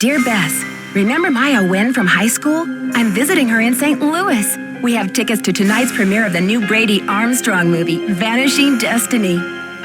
Dear Bess, remember Maya Wynn from high school? I'm visiting her in St. Louis. We have tickets to tonight's premiere of the new Brady Armstrong movie, Vanishing Destiny.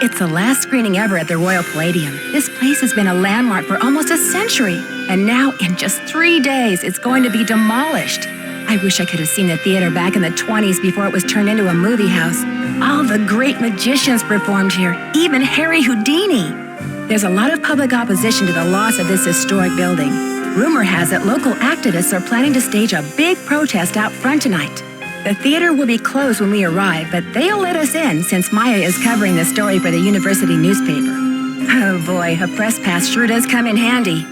It's the last screening ever at the Royal Palladium. This place has been a landmark for almost a century, and now in just 3 days, it's going to be demolished. I wish I could have seen the theater back in the 20s before it was turned into a movie house. All the great magicians performed here, even Harry Houdini. There's a lot of public opposition to the loss of this historic building. Rumor has it local activists are planning to stage a big protest out front tonight. The theater will be closed when we arrive, but they'll let us in since Maya is covering the story for the university newspaper. Oh boy, a press pass sure does come in handy.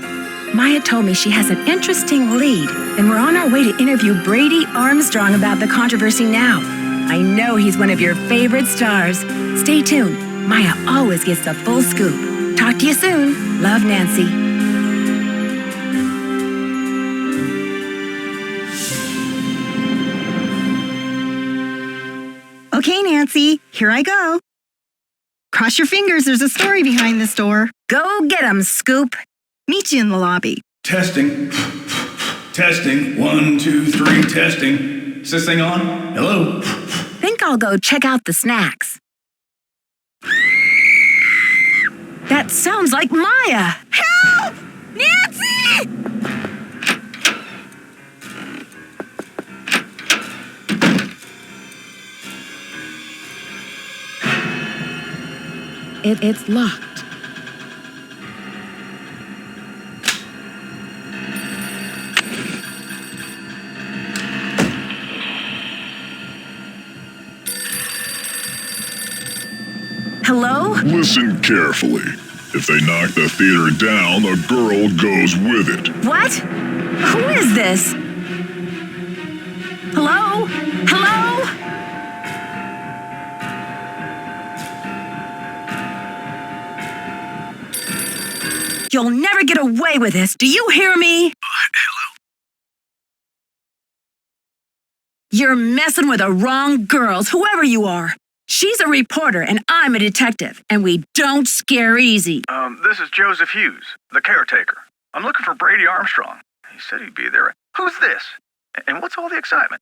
Maya told me she has an interesting lead, and we're on our way to interview Brady Armstrong about the controversy now. I know he's one of your favorite stars. Stay tuned. Maya always gets the full scoop. Talk to you soon. Love, Nancy. Okay, Nancy, here I go. Cross your fingers, there's a story behind this door. Go get 'em, Scoop. Meet you in the lobby. Testing. Testing. 1, 2, 3, testing. Is this thing on? Hello? Think I'll go check out the snacks. That sounds like Maya. Help! Nancy! It's locked. Hello? Listen carefully. If they knock the theater down, the girl goes with it. What? Who is this? Hello? Hello? You'll never get away with this. Do you hear me? Hello? You're messing with the wrong girls, whoever you are. She's a reporter and I'm a detective, and we don't scare easy. This is Joseph Hughes, the caretaker. I'm looking for Brady Armstrong. He said he'd be there. Who's this? And what's all the excitement?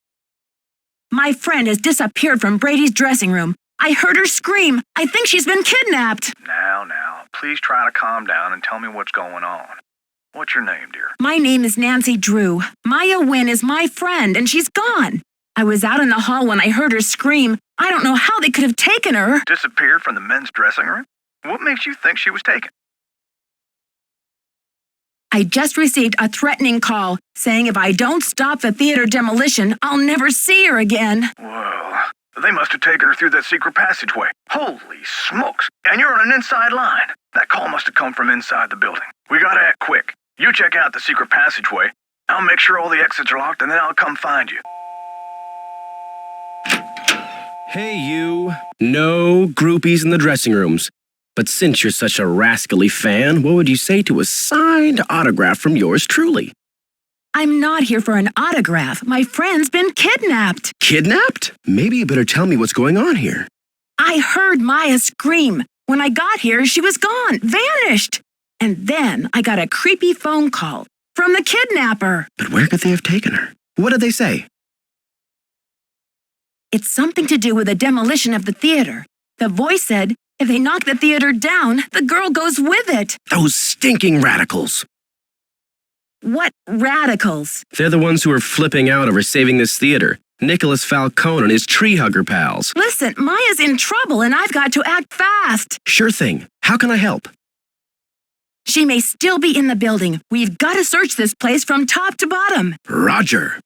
My friend has disappeared from Brady's dressing room. I heard her scream. I think she's been kidnapped. Now, please try to calm down and tell me what's going on. What's your name, dear? My name is Nancy Drew. Maya Wynn is my friend, and she's gone. I was out in the hall when I heard her scream. I don't know how they could have taken her. Disappeared from the men's dressing room? What makes you think she was taken? I just received a threatening call saying if I don't stop the theater demolition, I'll never see her again. Well, they must have taken her through that secret passageway. Holy smokes! And you're on an inside line. That call must have come from inside the building. We gotta act quick. You check out the secret passageway. I'll make sure all the exits are locked, and then I'll come find you. Hey, you. No groupies in the dressing rooms. But since you're such a rascally fan, what would you say to a signed autograph from yours truly? I'm not here for an autograph. My friend's been kidnapped. Kidnapped? Maybe you better tell me what's going on here. I heard Maya scream. When I got here, she was gone, vanished. And then I got a creepy phone call from the kidnapper. But where could they have taken her? What did they say? It's something to do with the demolition of the theater. The voice said, if they knock the theater down, the girl goes with it. Those stinking radicals. What radicals? They're the ones who are flipping out over saving this theater. Nicholas Falcone and his tree hugger pals. Listen, Maya's in trouble and I've got to act fast. Sure thing. How can I help? She may still be in the building. We've got to search this place from top to bottom. Roger.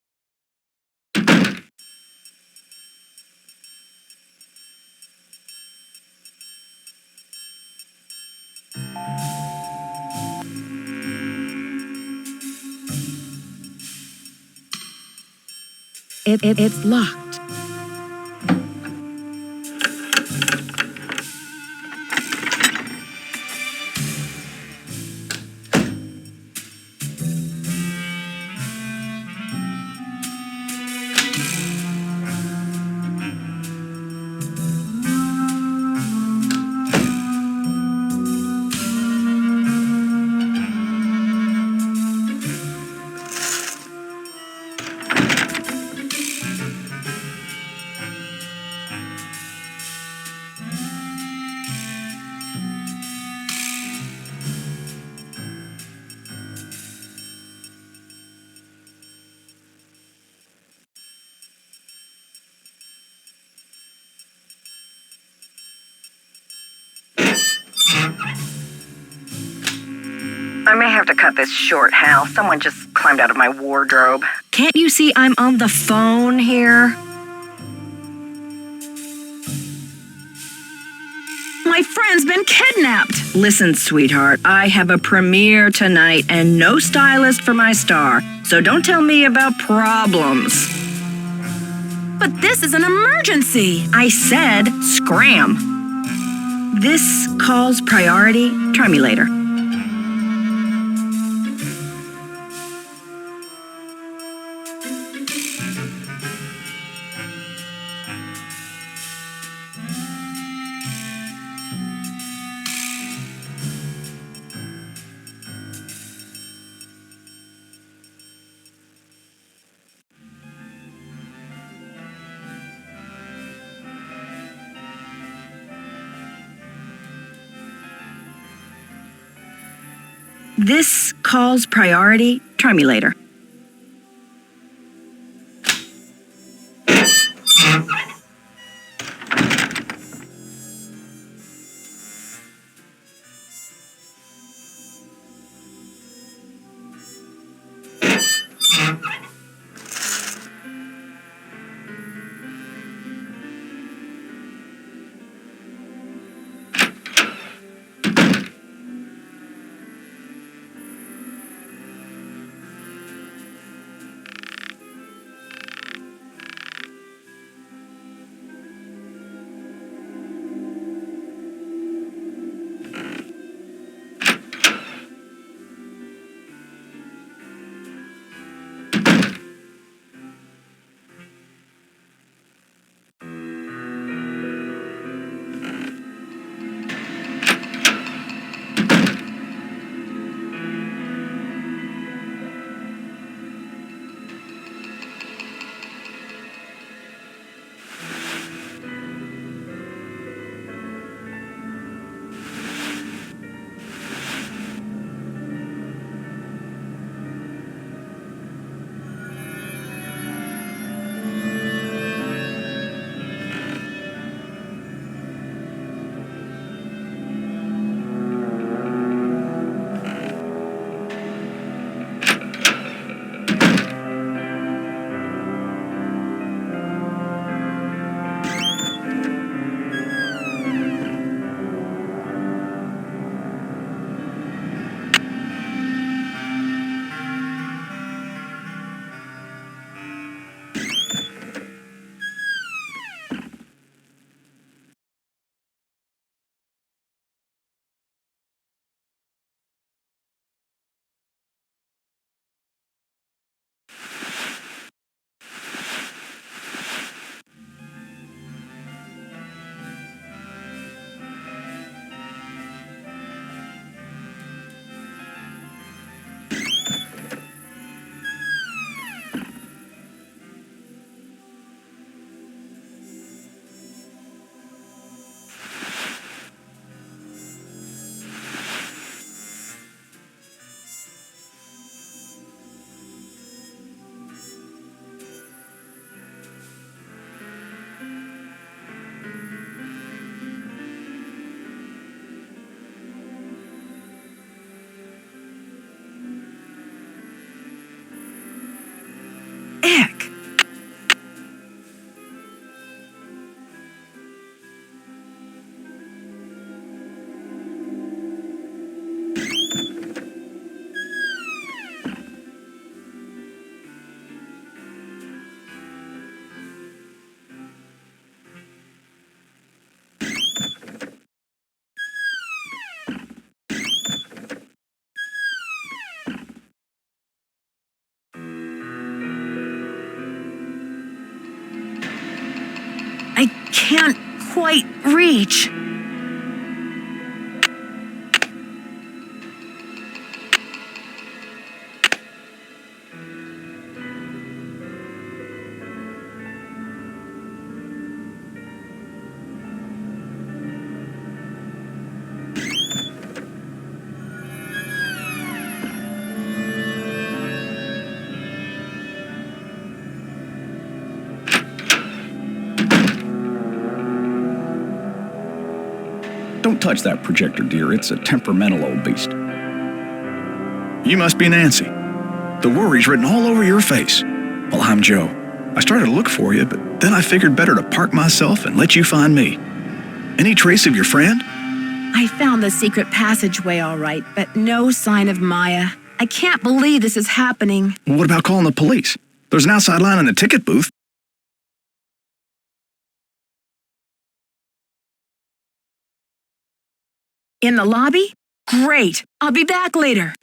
It's locked. I may have to cut this short, Hal. Someone just climbed out of my wardrobe. Can't you see I'm on the phone here? My friend's been kidnapped. Listen, sweetheart, I have a premiere tonight and no stylist for my star, so don't tell me about problems. But this is an emergency. I said scram. This call's priority. Try me later. This call's priority. Try me later. Ick. I can't quite reach. Don't touch that projector, dear. It's a temperamental old beast. You must be Nancy. The worry's written all over your face. Well, I'm Joe. I started to look for you, but then I figured better to park myself and let you find me. Any trace of your friend? I found the secret passageway all right, but no sign of Maya. I can't believe this is happening. What about calling the police? There's an outside line in the ticket booth. In the lobby? Great. I'll be back later.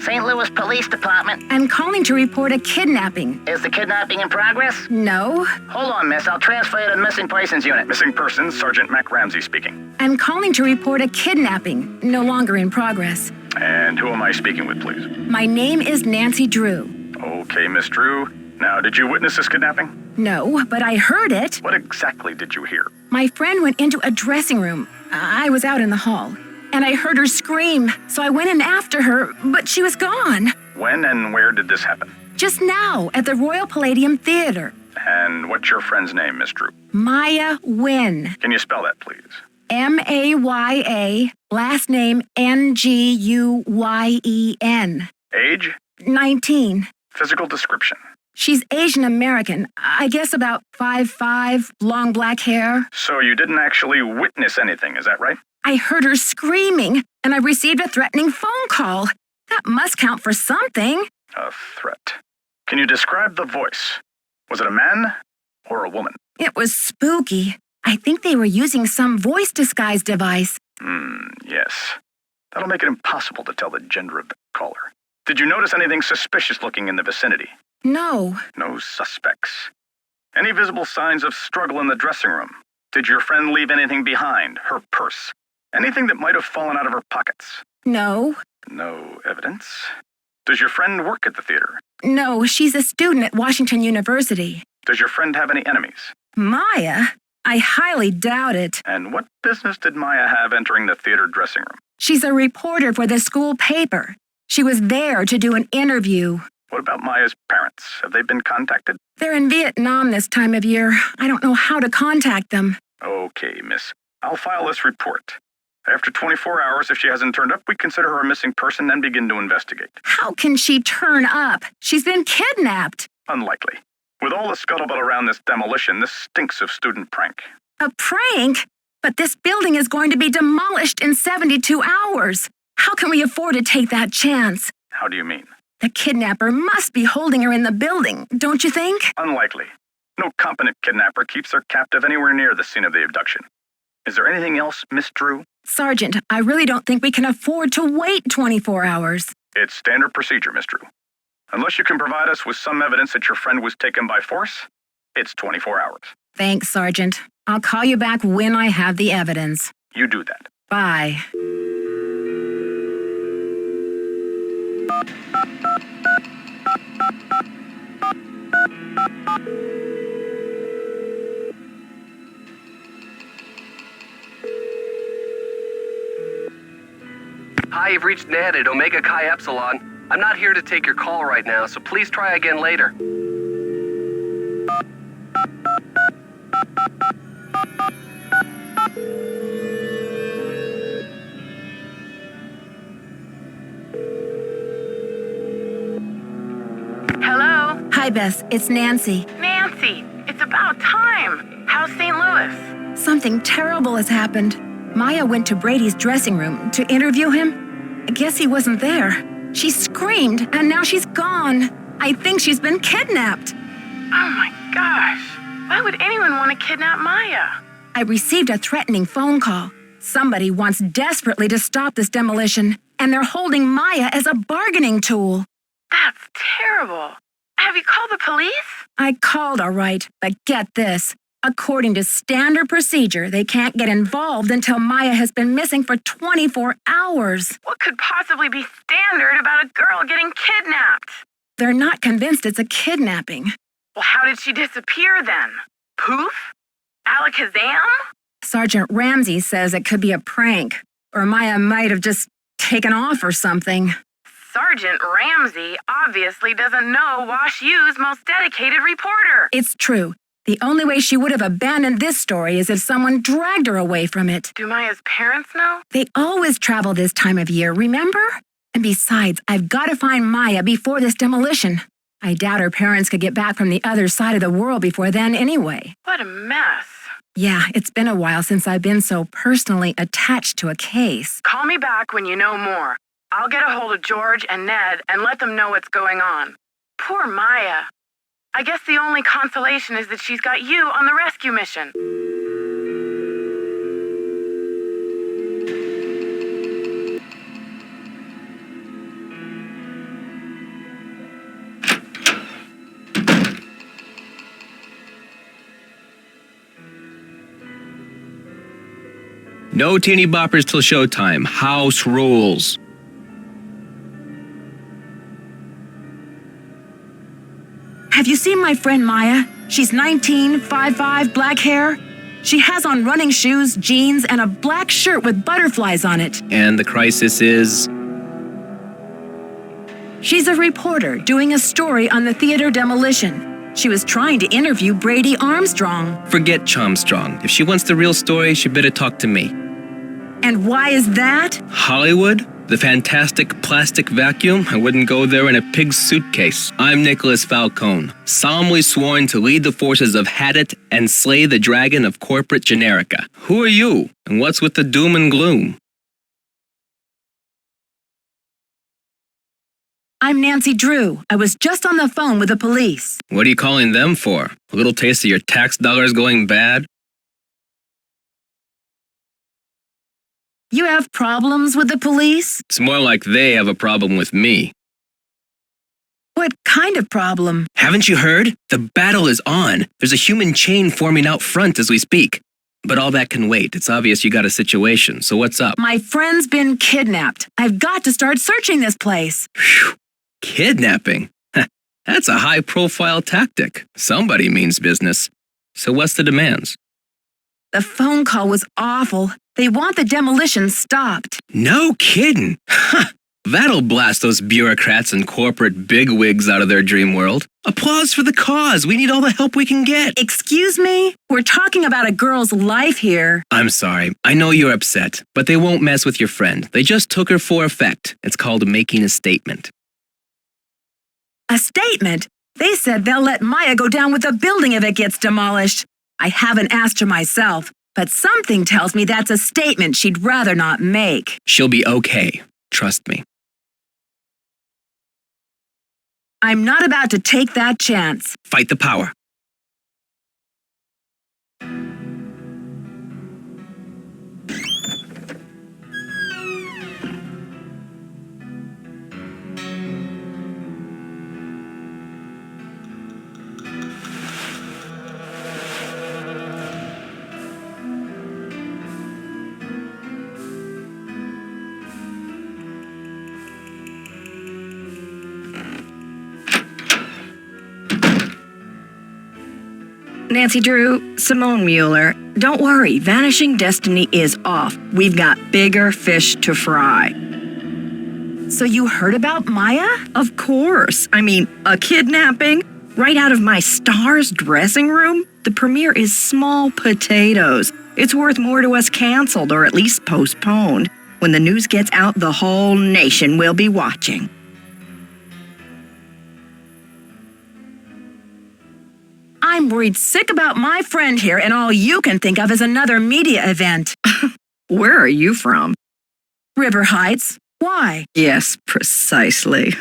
St. Louis Police Department. I'm calling to report a kidnapping. Is the kidnapping in progress? No. Hold on, miss. I'll transfer you to the Missing Persons Unit. Missing persons, Sergeant Mac Ramsey speaking. I'm calling to report a kidnapping. No longer in progress. And who am I speaking with, please? My name is Nancy Drew. Okay, Miss Drew. Now, did you witness this kidnapping? No, but I heard it. What exactly did you hear? My friend went into a dressing room. I was out in the hall. And I heard her scream, so I went in after her, but she was gone. When and where did this happen? Just now, at the Royal Palladium Theater. And what's your friend's name, Miss Drew? Maya Wynn. Can you spell that, please? M-A-Y-A, last name N-G-U-Y-E-N. Age? 19. Physical description? She's Asian American, I guess about 5'5", long black hair. So you didn't actually witness anything, is that right? I heard her screaming, and I received a threatening phone call. That must count for something. A threat. Can you describe the voice? Was it a man or a woman? It was spooky. I think they were using some voice disguise device. Yes. That'll make it impossible to tell the gender of the caller. Did you notice anything suspicious looking in the vicinity? No. No suspects. Any visible signs of struggle in the dressing room? Did your friend leave anything behind? Her purse? Anything that might have fallen out of her pockets? No. No evidence. Does your friend work at the theater? No, she's a student at Washington University. Does your friend have any enemies? Maya? I highly doubt it. And what business did Maya have entering the theater dressing room? She's a reporter for the school paper. She was there to do an interview. What about Maya's parents? Have they been contacted? They're in Vietnam this time of year. I don't know how to contact them. Okay, miss. I'll file this report. After 24 hours, if she hasn't turned up, we consider her a missing person and begin to investigate. How can she turn up? She's been kidnapped. Unlikely. With all the scuttlebutt around this demolition, this stinks of student prank. A prank? But this building is going to be demolished in 72 hours. How can we afford to take that chance? How do you mean? The kidnapper must be holding her in the building, don't you think? Unlikely. No competent kidnapper keeps their captive anywhere near the scene of the abduction. Is there anything else, Miss Drew? Sergeant, I really don't think we can afford to wait 24 hours. It's standard procedure, Miss Drew. Unless you can provide us with some evidence that your friend was taken by force, it's 24 hours. Thanks, Sergeant. I'll call you back when I have the evidence. You do that. Bye. Hi, you've reached Ned at Omega Chi Epsilon. I'm not here to take your call right now, so please try again later. Hello? Hi, Bess. It's Nancy. Nancy, it's about time. How's St. Louis? Something terrible has happened. Maya went to Brady's dressing room to interview him. I guess he wasn't there. She screamed, and now she's gone. I think she's been kidnapped. Oh my gosh. Why would anyone want to kidnap Maya? I received a threatening phone call. Somebody wants desperately to stop this demolition, and they're holding Maya as a bargaining tool. That's terrible. Have you called the police? I called, all right, but get this. According to standard procedure, they can't get involved until Maya has been missing for 24 hours. What could possibly be standard about a girl getting kidnapped? They're not convinced it's a kidnapping. Well, how did she disappear then? Poof? Alakazam? Sergeant Ramsey says it could be a prank, or Maya might have just taken off or something. Sergeant Ramsey obviously doesn't know Wash U's most dedicated reporter. It's true. The only way she would have abandoned this story is if someone dragged her away from it. Do Maya's parents know? They always travel this time of year, remember? And besides, I've got to find Maya before this demolition. I doubt her parents could get back from the other side of the world before then anyway. What a mess. Yeah, it's been a while since I've been so personally attached to a case. Call me back when you know more. I'll get a hold of George and Ned and let them know what's going on. Poor Maya. I guess the only consolation is that she's got you on the rescue mission. No teeny boppers till showtime. House rules. Have you seen my friend Maya? She's 19, 5'5", black hair. She has on running shoes, jeans, and a black shirt with butterflies on it. And the crisis is? She's a reporter doing a story on the theater demolition. She was trying to interview Brady Armstrong. Forget Chomstrong. If she wants the real story, she better talk to me. And why is that? Hollywood? The fantastic plastic vacuum? I wouldn't go there in a pig's suitcase. I'm Nicholas Falcone, solemnly sworn to lead the forces of Hadit and slay the dragon of corporate generica. Who are you, and what's with the doom and gloom? I'm Nancy Drew. I was just on the phone with the police. What are you calling them for? A little taste of your tax dollars going bad? You have problems with the police? It's more like they have a problem with me. What kind of problem? Haven't you heard? The battle is on. There's a human chain forming out front as we speak. But all that can wait. It's obvious you got a situation, so what's up? My friend's been kidnapped. I've got to start searching this place. Phew. Kidnapping? That's a high-profile tactic. Somebody means business. So what's the demands? The phone call was awful. They want the demolition stopped. No kidding. That'll blast those bureaucrats and corporate bigwigs out of their dream world. Applause for the cause. We need all the help we can get. Excuse me? We're talking about a girl's life here. I'm sorry. I know you're upset, but they won't mess with your friend. They just took her for effect. It's called making a statement. A statement? They said they'll let Maya go down with the building if it gets demolished. I haven't asked her myself, but something tells me that's a statement she'd rather not make. She'll be okay. Trust me. I'm not about to take that chance. Fight the power. Nancy Drew, Simone Mueller, don't worry, Vanishing Destiny is off. We've got bigger fish to fry. So you heard about Maya? Of course. I mean, a kidnapping? Right out of my star's dressing room? The premiere is small potatoes. It's worth more to us canceled or at least postponed. When the news gets out, the whole nation will be watching. I'm worried sick about my friend here, and all you can think of is another media event. Where are you from? River Heights. Why? Yes, precisely.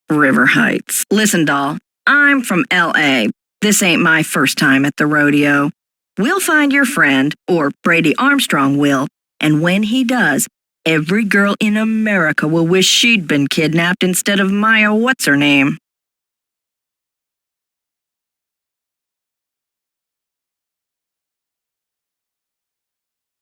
River Heights. Listen, doll, I'm from L.A. This ain't my first time at the rodeo. We'll find your friend, or Brady Armstrong will, and when he does, every girl in America will wish she'd been kidnapped instead of Maya what's-her-name.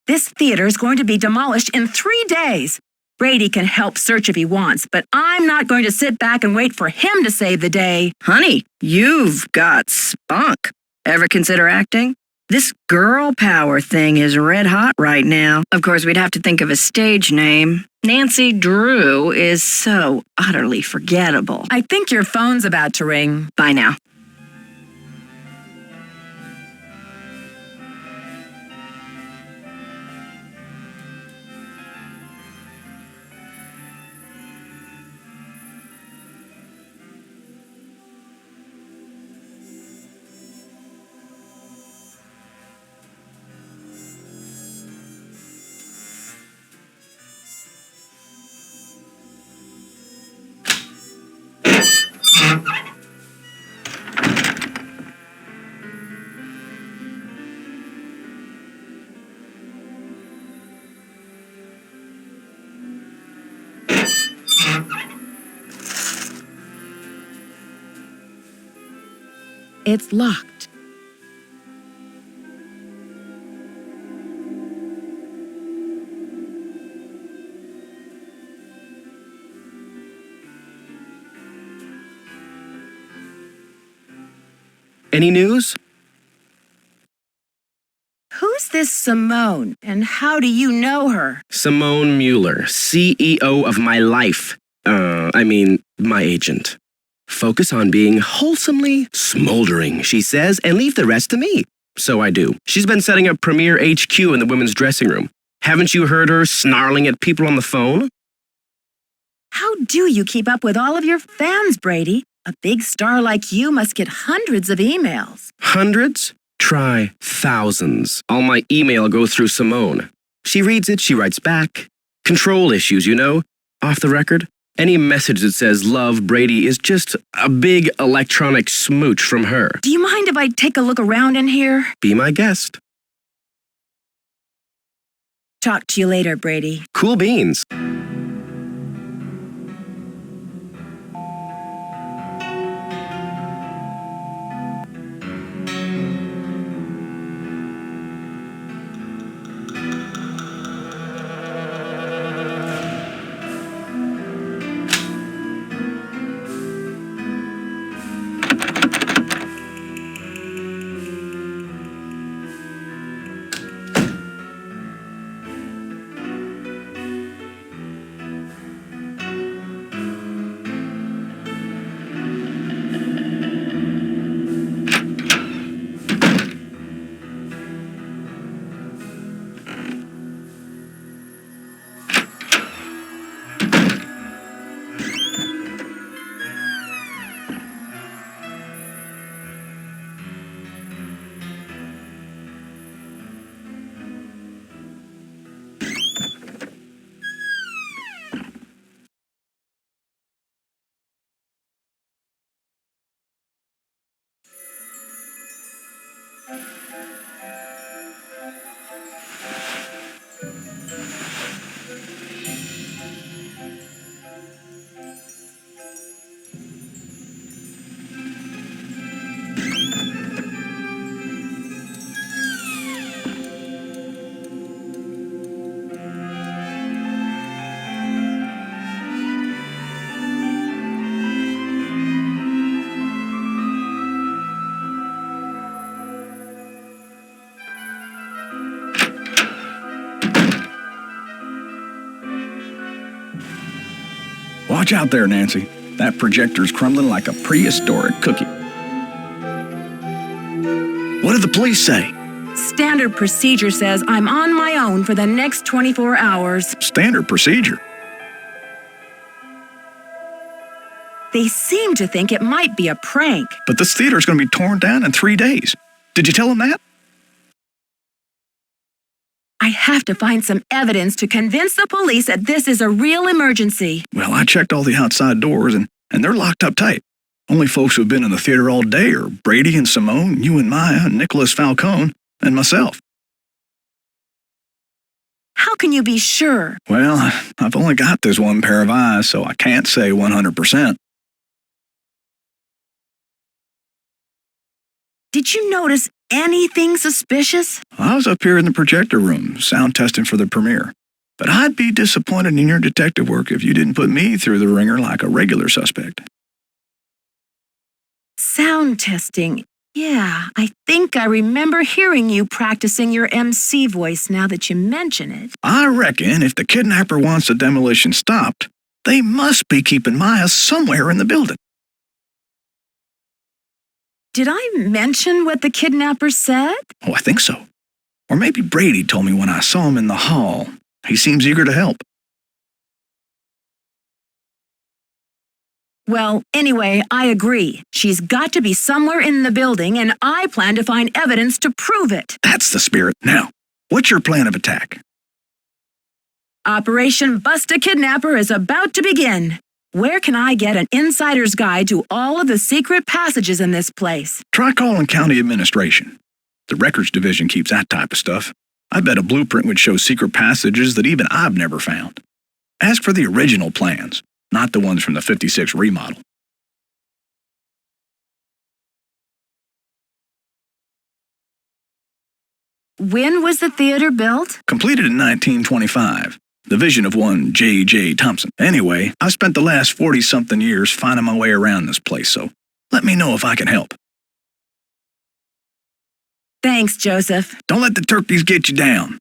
This theater is going to be demolished in 3 days. Brady can help search if he wants, but I'm not going to sit back and wait for him to save the day. Honey, you've got spunk. Ever consider acting? This girl power thing is red hot right now. Of course, we'd have to think of a stage name. Nancy Drew is so utterly forgettable. I think your phone's about to ring. Bye now. It's locked. Any news? Who's this Simone, and how do you know her? Simone Mueller, CEO of my life. My agent. Focus on being wholesomely smoldering, she says, and leave the rest to me. So I do. She's been setting up Premier HQ in the women's dressing room. Haven't you heard her snarling at people on the phone? How do you keep up with all of your fans, Brady? A big star like you must get hundreds of emails. Hundreds? Try thousands. All my email go through Simone. She reads it, she writes back. Control issues, you know? Off the record, any message that says love Brady is just a big electronic smooch from her. Do you mind if I take a look around in here? Be my guest. Talk to you later, Brady. Cool beans. Watch out there, Nancy. That projector's crumbling like a prehistoric cookie. What did the police say? Standard procedure says I'm on my own for the next 24 hours. Standard procedure? They seem to think it might be a prank. But this theater's going to be torn down in 3 days. Did you tell them that? I have to find some evidence to convince the police that this is a real emergency. Well, I checked all the outside doors, and they're locked up tight. Only folks who've been in the theater all day are Brady and Simone, you and Maya, Nicholas Falcone, and myself. How can you be sure? Well, I've only got this one pair of eyes, so I can't say 100%. Did you notice anything suspicious? I was up here in the projector room, sound testing for the premiere. But I'd be disappointed in your detective work if you didn't put me through the ringer like a regular suspect. Sound testing. Yeah, I think I remember hearing you practicing your MC voice now that you mention it. I reckon if the kidnapper wants the demolition stopped, they must be keeping Maya somewhere in the building. Did I mention what the kidnapper said? Oh, I think so. Or maybe Brady told me when I saw him in the hall. He seems eager to help. Well, anyway, I agree. She's got to be somewhere in the building, and I plan to find evidence to prove it. That's the spirit. Now, what's your plan of attack? Operation Bust a Kidnapper is about to begin. Where can I get an insider's guide to all of the secret passages in this place? Try calling county administration. The records division keeps that type of stuff. I bet a blueprint would show secret passages that even I've never found. Ask for the original plans, not the ones from the 56 remodel. When was the theater built? Completed in 1925. The vision of one J.J. Thompson. Anyway, I've spent the last 40-something years finding my way around this place, so let me know if I can help. Thanks, Joseph. Don't let the turkeys get you down.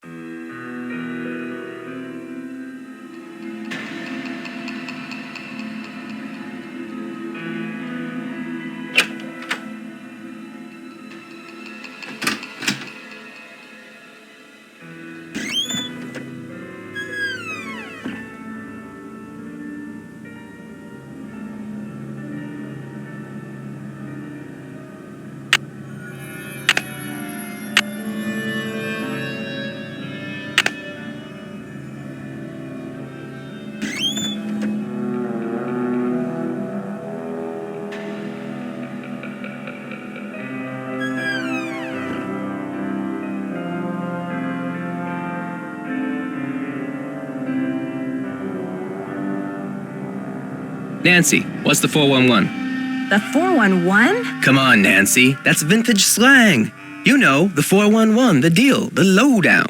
Nancy, what's the 411? The 411? Come on, Nancy. That's vintage slang. You know, the 411, the deal, the lowdown.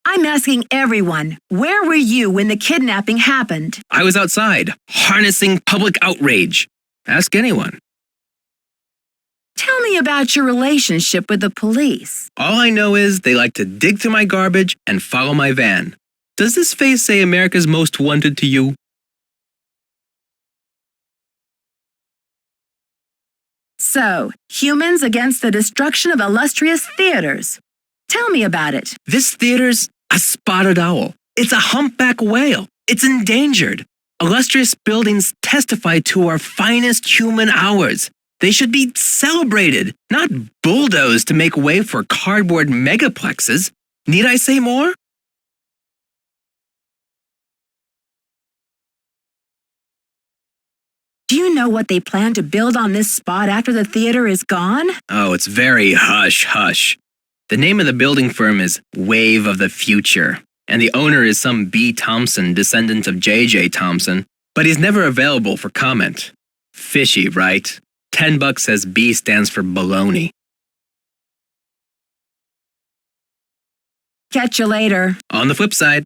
I'm asking everyone, where were you when the kidnapping happened? I was outside, harnessing public outrage. Ask anyone. Tell me about your relationship with the police. All I know is they like to dig through my garbage and follow my van. Does this face say America's Most Wanted to you? So, humans against the destruction of illustrious theaters. Tell me about it. This theater's a spotted owl. It's a humpback whale. It's endangered. Illustrious buildings testify to our finest human hours. They should be celebrated, not bulldozed to make way for cardboard megaplexes. Need I say more? Do you know what they plan to build on this spot after the theater is gone? Oh, it's very hush-hush. The name of the building firm is Wave of the Future, and the owner is some B. Thompson, descendant of J.J. Thompson, but he's never available for comment. Fishy, right? $10 says B stands for baloney. Catch you later. On the flip side.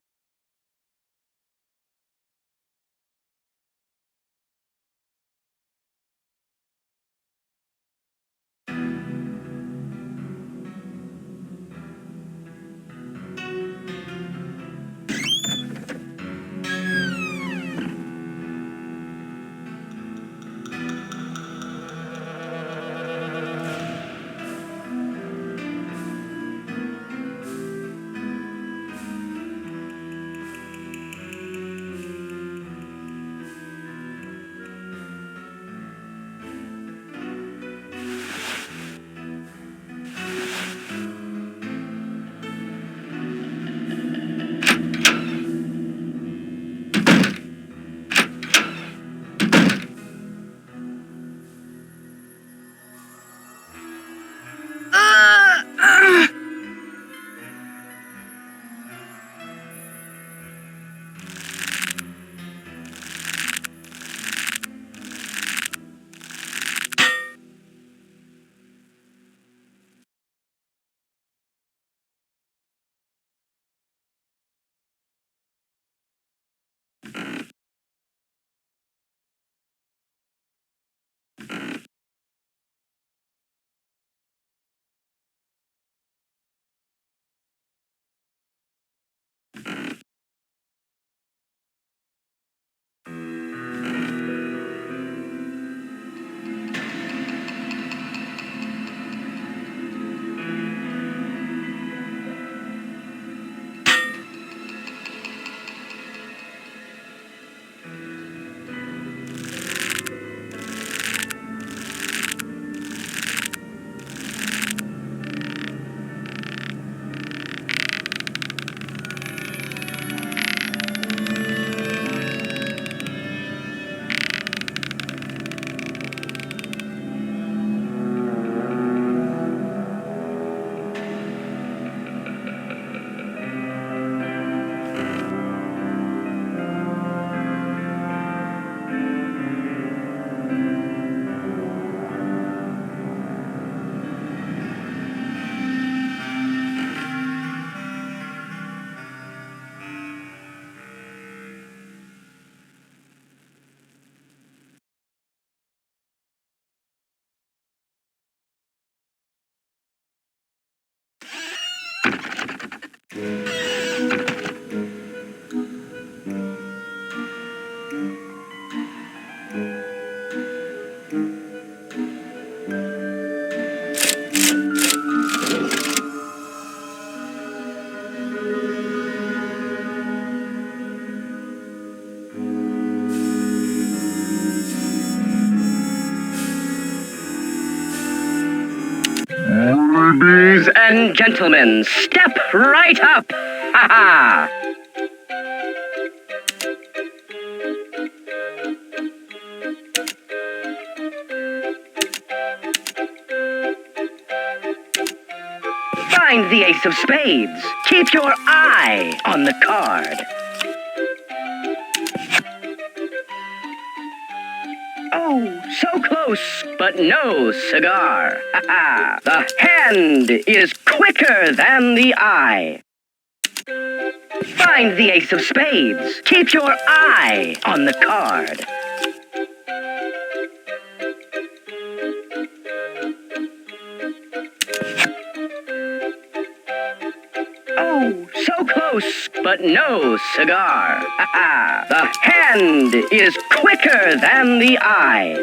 Ladies and gentlemen, step right up! Ha ha! Find the ace of spades. Keep your eye on the card. Oh, so close, but no cigar. The hand is quicker than the eye. Find the ace of spades. Keep your eye on the card. Oh, so close, but no cigar. The hand is quicker than the eye.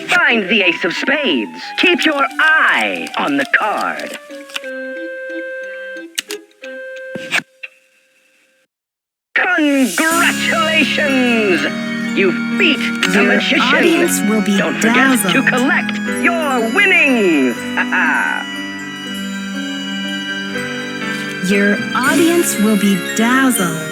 Find the ace of spades. Keep your eye on the card. Congratulations! You've beat the Your magician. audience will be Don't forget dazzled. to collect your winnings. Your audience will be dazzled.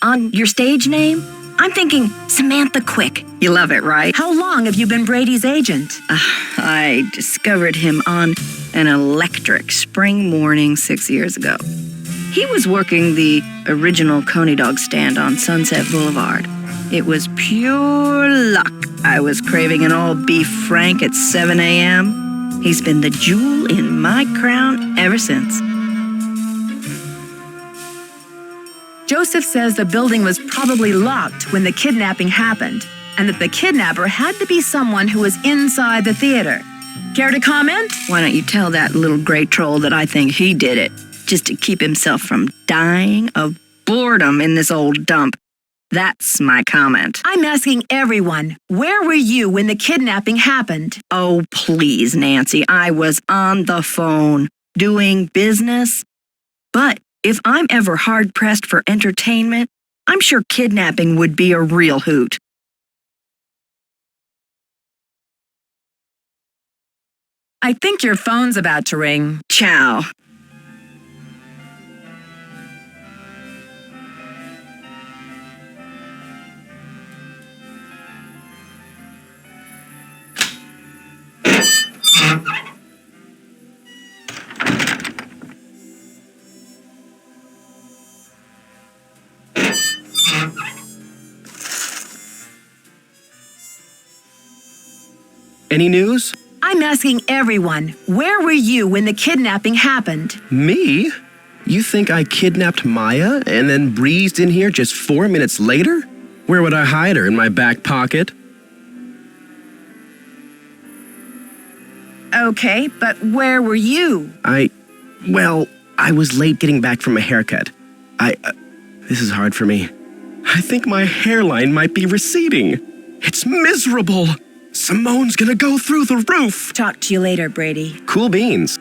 On your stage name, I'm thinking Samantha Quick. You love it, right? How long have you been Brady's agent? I discovered him on an electric spring morning 6 years ago. He was working the original Coney Dog stand on Sunset Boulevard. It was pure luck. I was craving an all-beef Frank at 7 a.m. He's been the jewel in my crown ever since. Joseph says the building was probably locked when the kidnapping happened, and that the kidnapper had to be someone who was inside the theater. Care to comment? Why don't you tell that little gray troll that I think he did it, just to keep himself from dying of boredom in this old dump? That's my comment. I'm asking everyone, where were you when the kidnapping happened? Oh, please, Nancy, I was on the phone, doing business. But if I'm ever hard-pressed for entertainment, I'm sure kidnapping would be a real hoot. I think your phone's about to ring. Ciao. Any news? I'm asking everyone, where were you when the kidnapping happened? Me? You think I kidnapped Maya and then breezed in here just 4 minutes later? Where would I hide her? In my back pocket? Okay, but where were you? Well, I was late getting back from a haircut. This is hard for me. I think my hairline might be receding. It's miserable. Simone's gonna go through the roof. Talk to you later, Brady. Cool beans.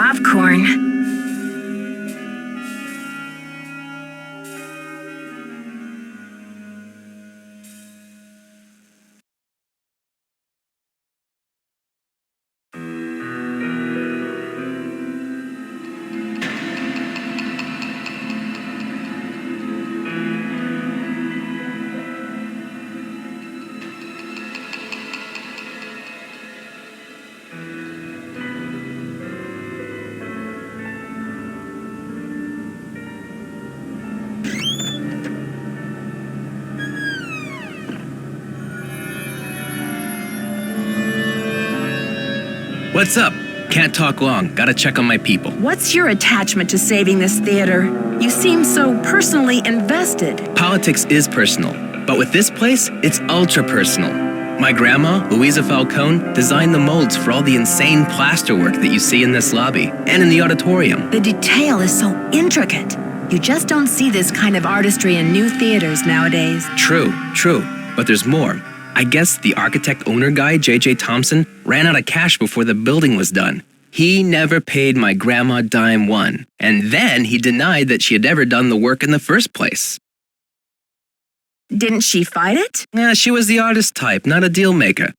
popcorn. What's up? Can't talk long. Gotta check on my people. What's your attachment to saving this theater? You seem so personally invested. Politics is personal, but with this place, it's ultra personal. My grandma, Louisa Falcone, designed the molds for all the insane plasterwork that you see in this lobby and in the auditorium. The detail is so intricate. You just don't see this kind of artistry in new theaters nowadays. True. But there's more. I guess the architect-owner guy, J.J. Thompson, ran out of cash before the building was done. He never paid my grandma dime one, and then he denied that she had ever done the work in the first place. Didn't she fight it? Yeah, she was the artist type, not a deal maker.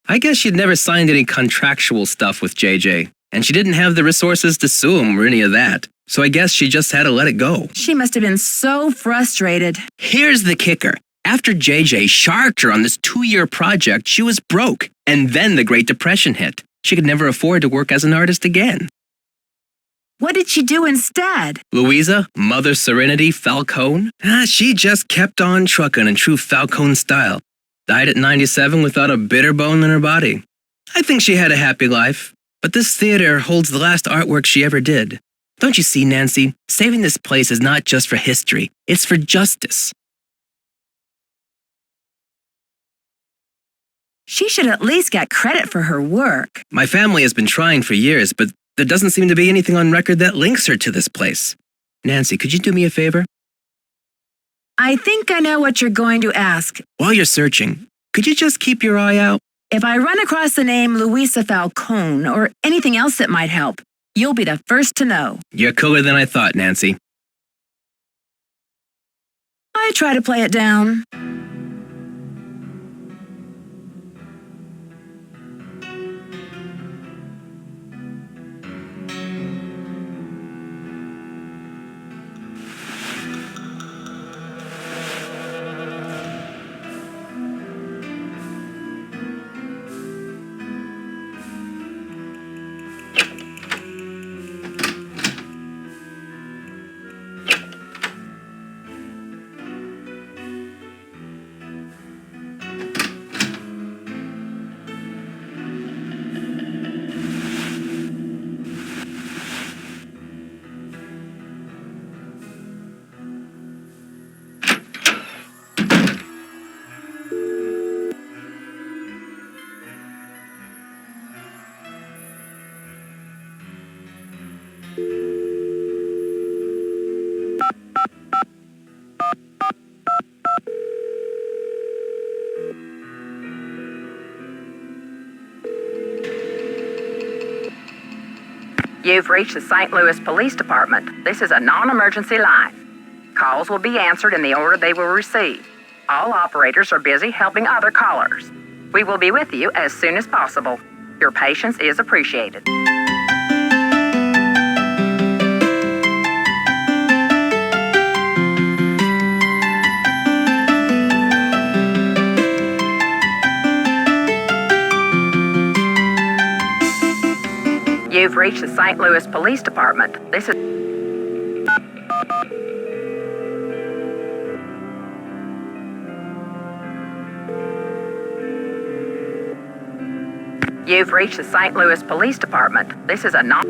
I guess she'd never signed any contractual stuff with J.J., and she didn't have the resources to sue him or any of that. So I guess she just had to let it go. She must have been so frustrated. Here's the kicker. After JJ sharked her on this 2-year project, she was broke. And then the Great Depression hit. She could never afford to work as an artist again. What did she do instead? Louisa, Mother Serenity Falcone? She just kept on trucking in true Falcone style. Died at 97 without a bitter bone in her body. I think she had a happy life. But this theater holds the last artwork she ever did. Don't you see, Nancy? Saving this place is not just for history. It's for justice. She should at least get credit for her work. My family has been trying for years, but there doesn't seem to be anything on record that links her to this place. Nancy, could you do me a favor? I think I know what you're going to ask. While you're searching, could you just keep your eye out? If I run across the name Louisa Falcone or anything else that might help, you'll be the first to know. You're cooler than I thought, Nancy. I try to play it down. You've reached the St. Louis Police Department. This is a non-emergency line. Calls will be answered in the order they will receive. All operators are busy helping other callers. We will be with you as soon as possible. Your patience is appreciated. You've reached the St. Louis Police Department. This is... You've reached the St. Louis Police Department. This is a non...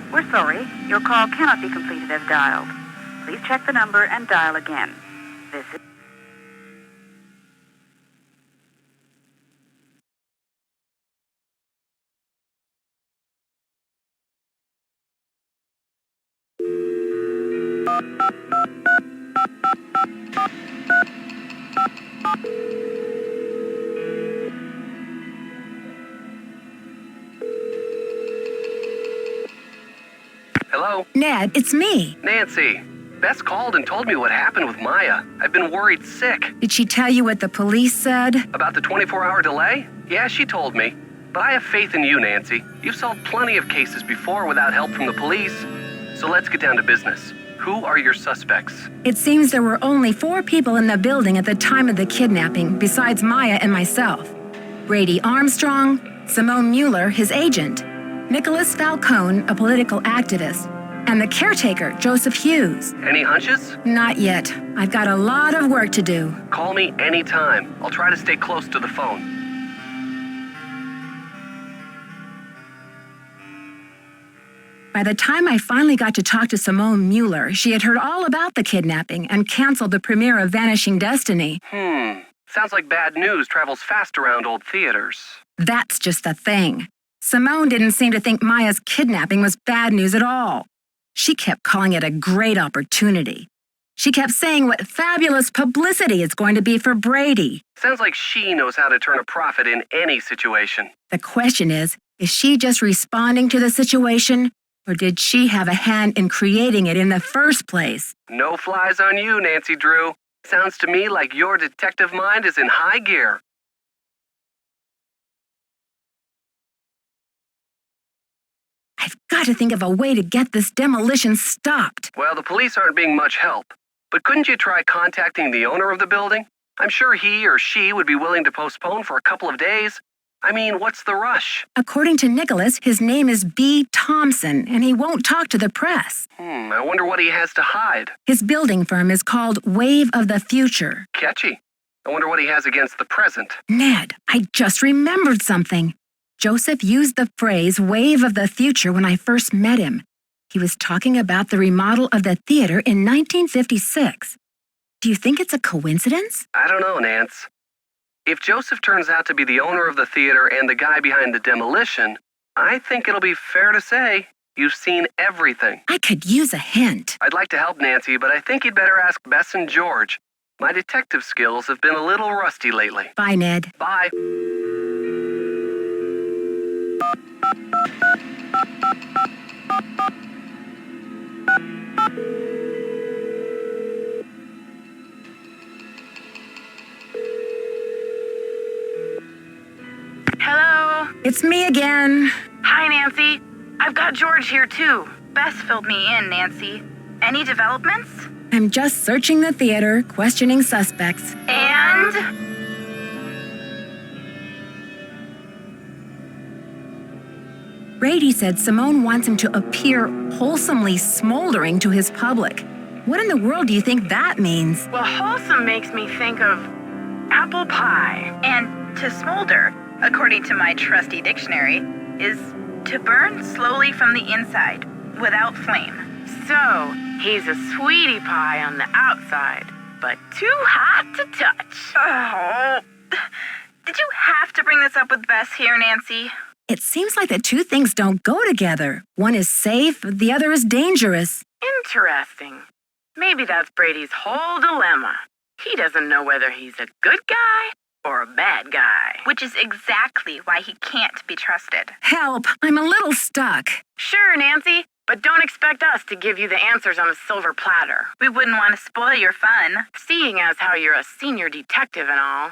We're sorry. Your call cannot be completed as dialed. Please check the number and dial again. This is... Hello? Ned, it's me. Nancy. Bess called and told me what happened with Maya. I've been worried sick. Did she tell you what the police said? About the 24-hour delay? Yeah, she told me. But I have faith in you, Nancy. You've solved plenty of cases before without help from the police. So let's get down to business. Who are your suspects? It seems there were only 4 people in the building at the time of the kidnapping, besides Maya and myself. Brady Armstrong, Simone Mueller, his agent, Nicholas Falcone, a political activist, and the caretaker, Joseph Hughes. Any hunches? Not yet. I've got a lot of work to do. Call me anytime. I'll try to stay close to the phone. By the time I finally got to talk to Simone Mueller, she had heard all about the kidnapping and canceled the premiere of Vanishing Destiny. Sounds like bad news travels fast around old theaters. That's just the thing. Simone didn't seem to think Maya's kidnapping was bad news at all. She kept calling it a great opportunity. She kept saying what fabulous publicity it's going to be for Brady. Sounds like she knows how to turn a profit in any situation. The question is she just responding to the situation, or did she have a hand in creating it in the first place? No flies on you, Nancy Drew. Sounds to me like your detective mind is in high gear. I've got to think of a way to get this demolition stopped. Well, the police aren't being much help. But couldn't you try contacting the owner of the building? I'm sure he or she would be willing to postpone for a couple of days. I mean, what's the rush? According to Nicholas, his name is B. Thompson, and he won't talk to the press. I wonder what he has to hide. His building firm is called Wave of the Future. Catchy. I wonder what he has against the present. Ned, I just remembered something. Joseph used the phrase Wave of the Future when I first met him. He was talking about the remodel of the theater in 1956. Do you think it's a coincidence? I don't know, Nance. If Joseph turns out to be the owner of the theater and the guy behind the demolition, I think it'll be fair to say you've seen everything. I could use a hint. I'd like to help Nancy, but I think you'd better ask Bess and George. My detective skills have been a little rusty lately. Bye, Ned. Bye. Hello? It's me again. Hi, Nancy. I've got George here, too. Bess filled me in, Nancy. Any developments? I'm just searching the theater, questioning suspects. And? Brady said Simone wants him to appear wholesomely smoldering to his public. What in the world do you think that means? Well, wholesome makes me think of apple pie. And to smolder, according to my trusty dictionary, is to burn slowly from the inside, without flame. So, he's a sweetie pie on the outside, but too hot to touch. Oh. Did you have to bring this up with Bess here, Nancy? It seems like the two things don't go together. One is safe, the other is dangerous. Interesting. Maybe that's Brady's whole dilemma. He doesn't know whether he's a good guy or a bad guy. Which is exactly why he can't be trusted. Help! I'm a little stuck. Sure, Nancy, but don't expect us to give you the answers on a silver platter. We wouldn't want to spoil your fun. Seeing as how you're a senior detective and all.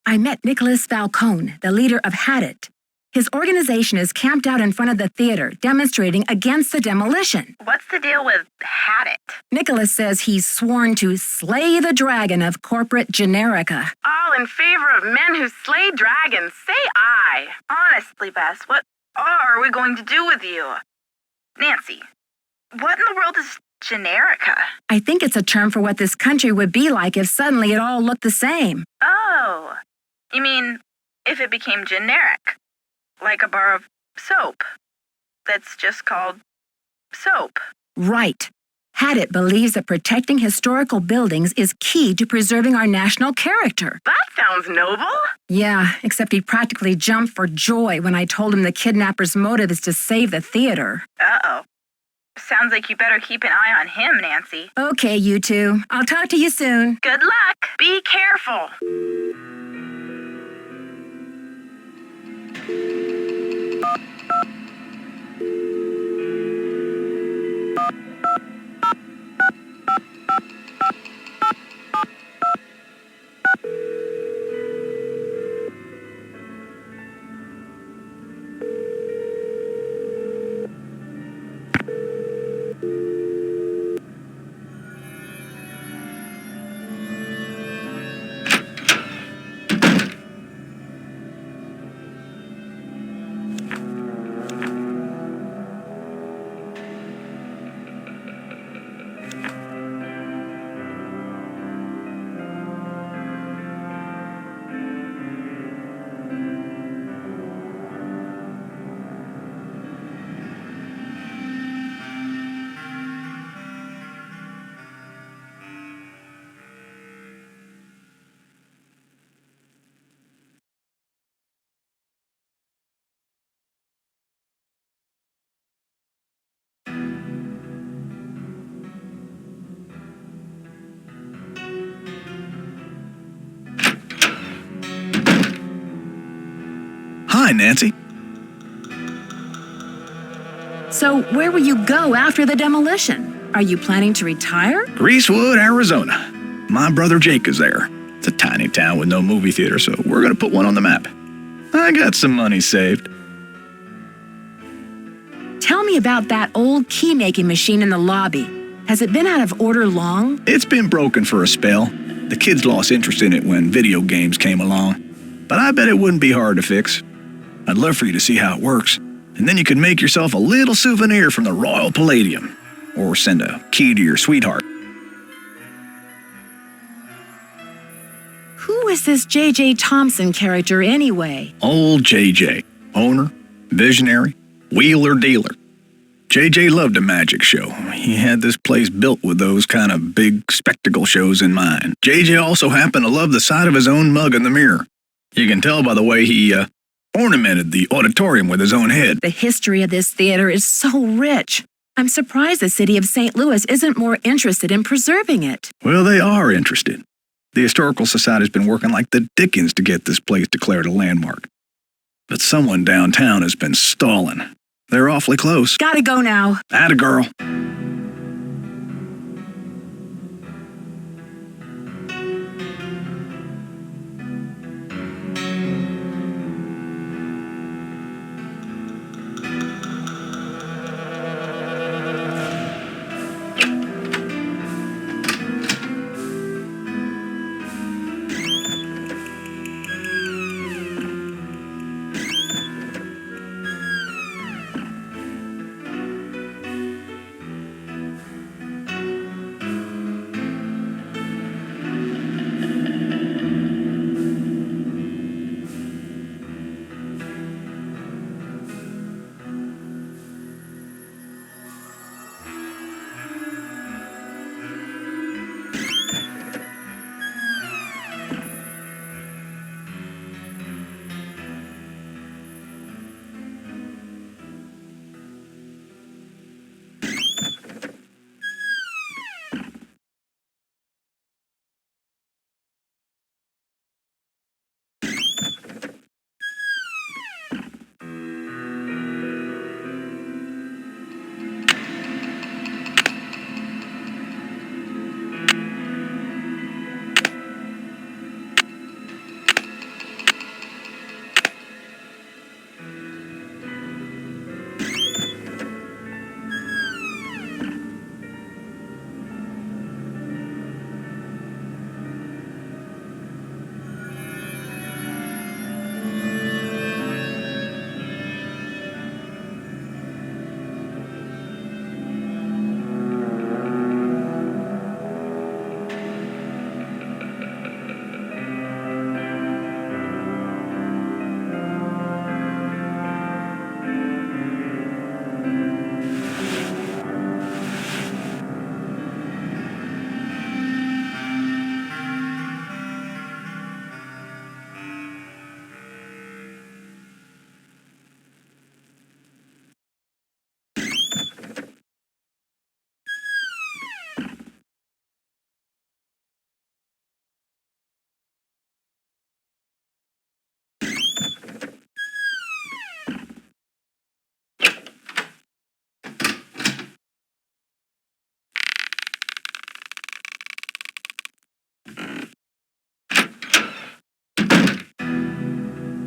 I met Nicholas Falcone, the leader of Hadit. His organization is camped out in front of the theater, demonstrating against the demolition. What's the deal with Hadit? Nicholas says he's sworn to slay the dragon of corporate generica. All all in favor of men who slay dragons. Say aye. Honestly, Bess, what are we going to do with you? Nancy, what in the world is generica? I think it's a term for what this country would be like if suddenly it all looked the same. Oh, you mean if it became generic? Like a bar of soap that's just called soap. Right. Hadit believes that protecting historical buildings is key to preserving our national character. That sounds noble. Yeah, except he practically jumped for joy when I told him the kidnapper's motive is to save the theater. Uh-oh. Sounds like you better keep an eye on him, Nancy. Okay, you two. I'll talk to you soon. Good luck. Be careful. Hi, Nancy. So, where will you go after the demolition? Are you planning to retire? Greasewood, Arizona. My brother Jake is there. It's a tiny town with no movie theater, so we're going to put one on the map. I got some money saved. Tell me about that old key-making machine in the lobby. Has it been out of order long? It's been broken for a spell. The kids lost interest in it when video games came along. But I bet it wouldn't be hard to fix. I'd love for you to see how it works, and then you could make yourself a little souvenir from the Royal Palladium, or send a key to your sweetheart. Who is this J.J. Thompson character anyway? Old J.J., owner, visionary, wheeler dealer. J.J. loved a magic show. He had this place built with those kind of big spectacle shows in mind. J.J. also happened to love the sight of his own mug in the mirror. You can tell by the way he ornamented the auditorium with his own head. The history of this theater is so rich. I'm surprised the city of St. Louis isn't more interested in preserving it. Well, they are interested. The Historical Society's been working like the dickens to get this place declared a landmark. But someone downtown has been stalling. They're awfully close. Gotta go now. Atta girl.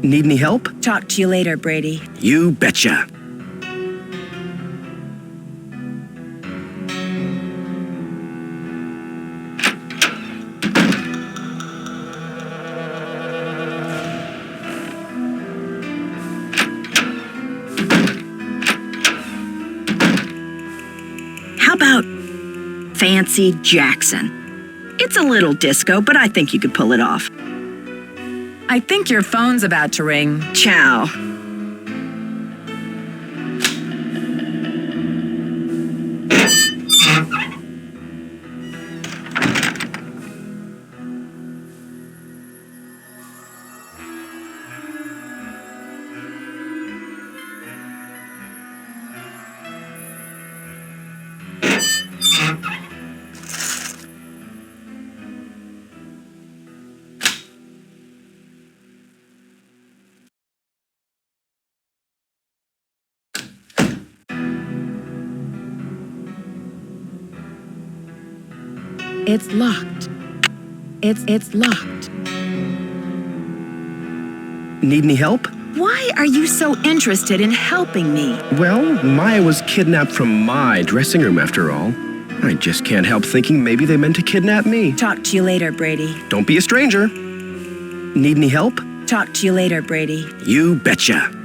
Need any help? Talk to you later, Brady. You betcha. How about Fancy Jackson? It's a little disco, but I think you could pull it off. I think your phone's about to ring. Ciao. It's locked. It's locked. Need any help? Why are you so interested in helping me? Well, Maya was kidnapped from my dressing room after all. I just can't help thinking maybe they meant to kidnap me. Talk to you later, Brady. Don't be a stranger. Need any help? Talk to you later, Brady. You betcha.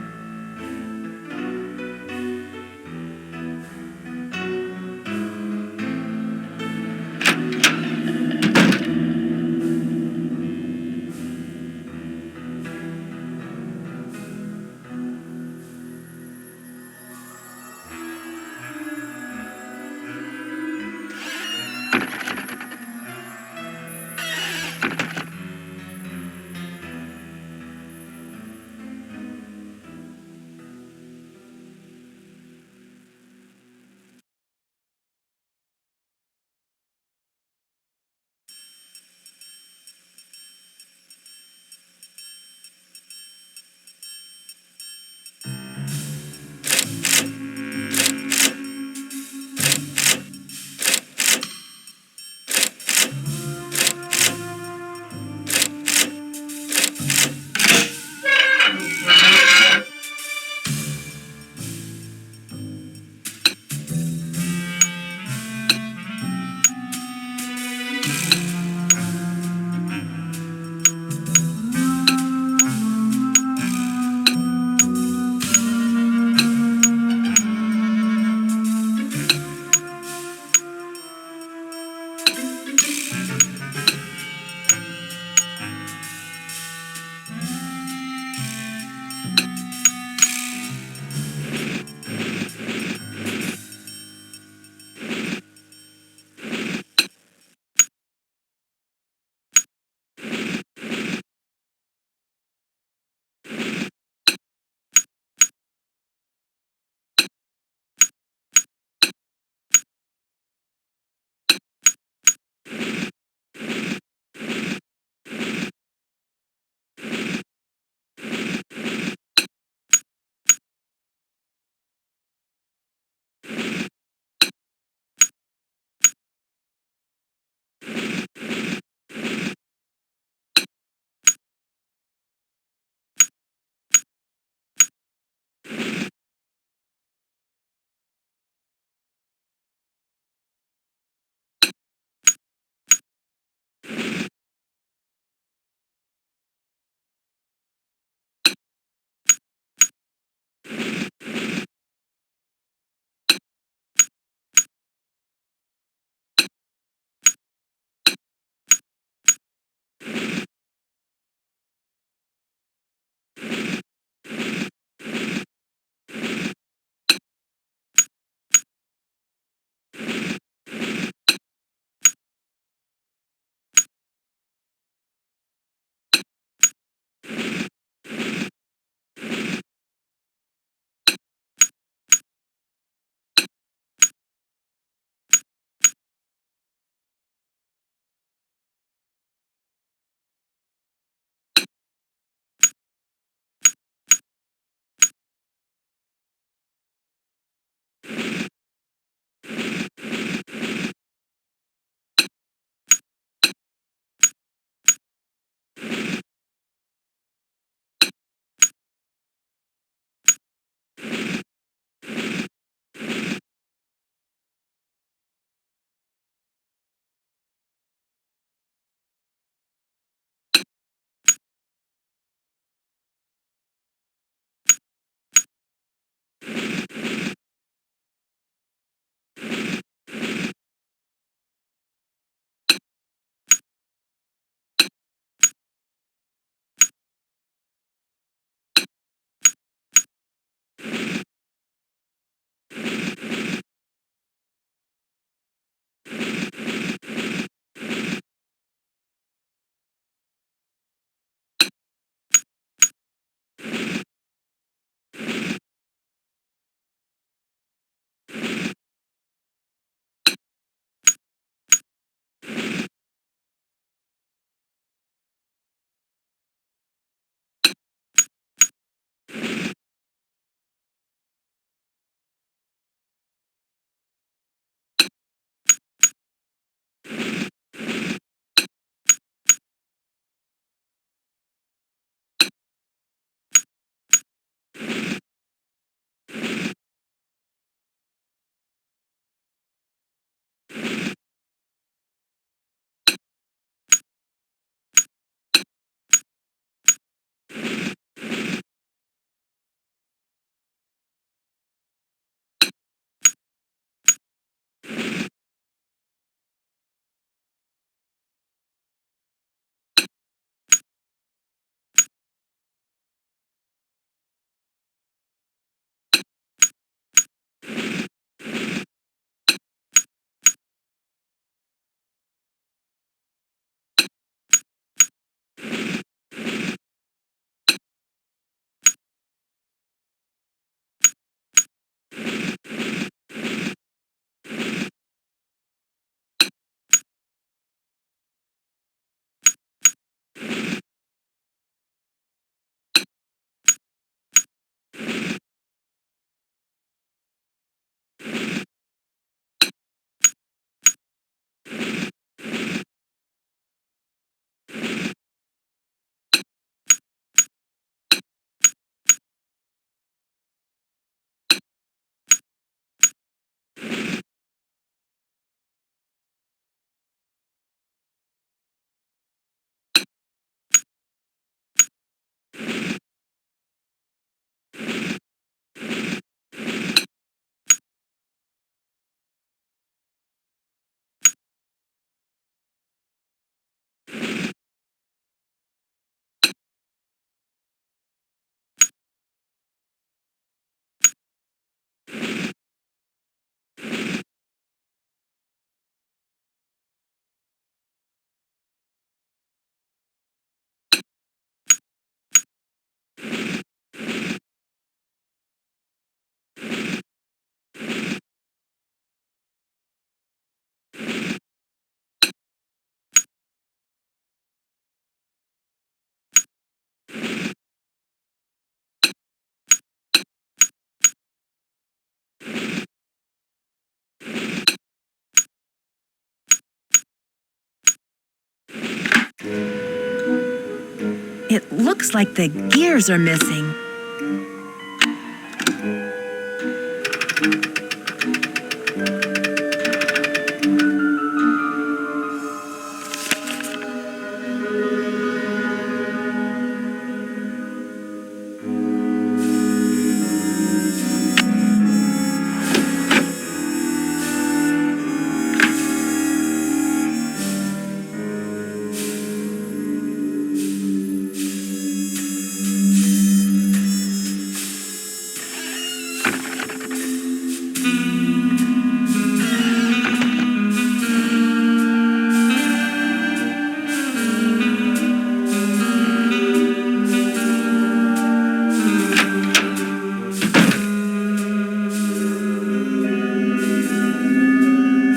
It looks like the gears are missing.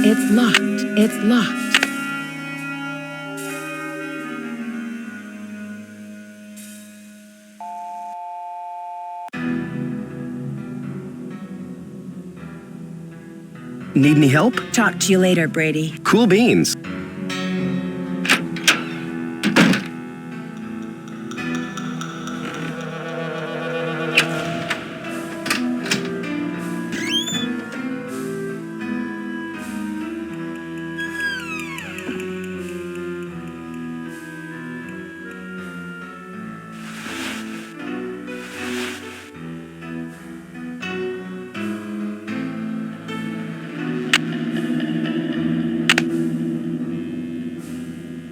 It's locked. It's locked. Need any help? Talk to you later, Brady. Cool beans.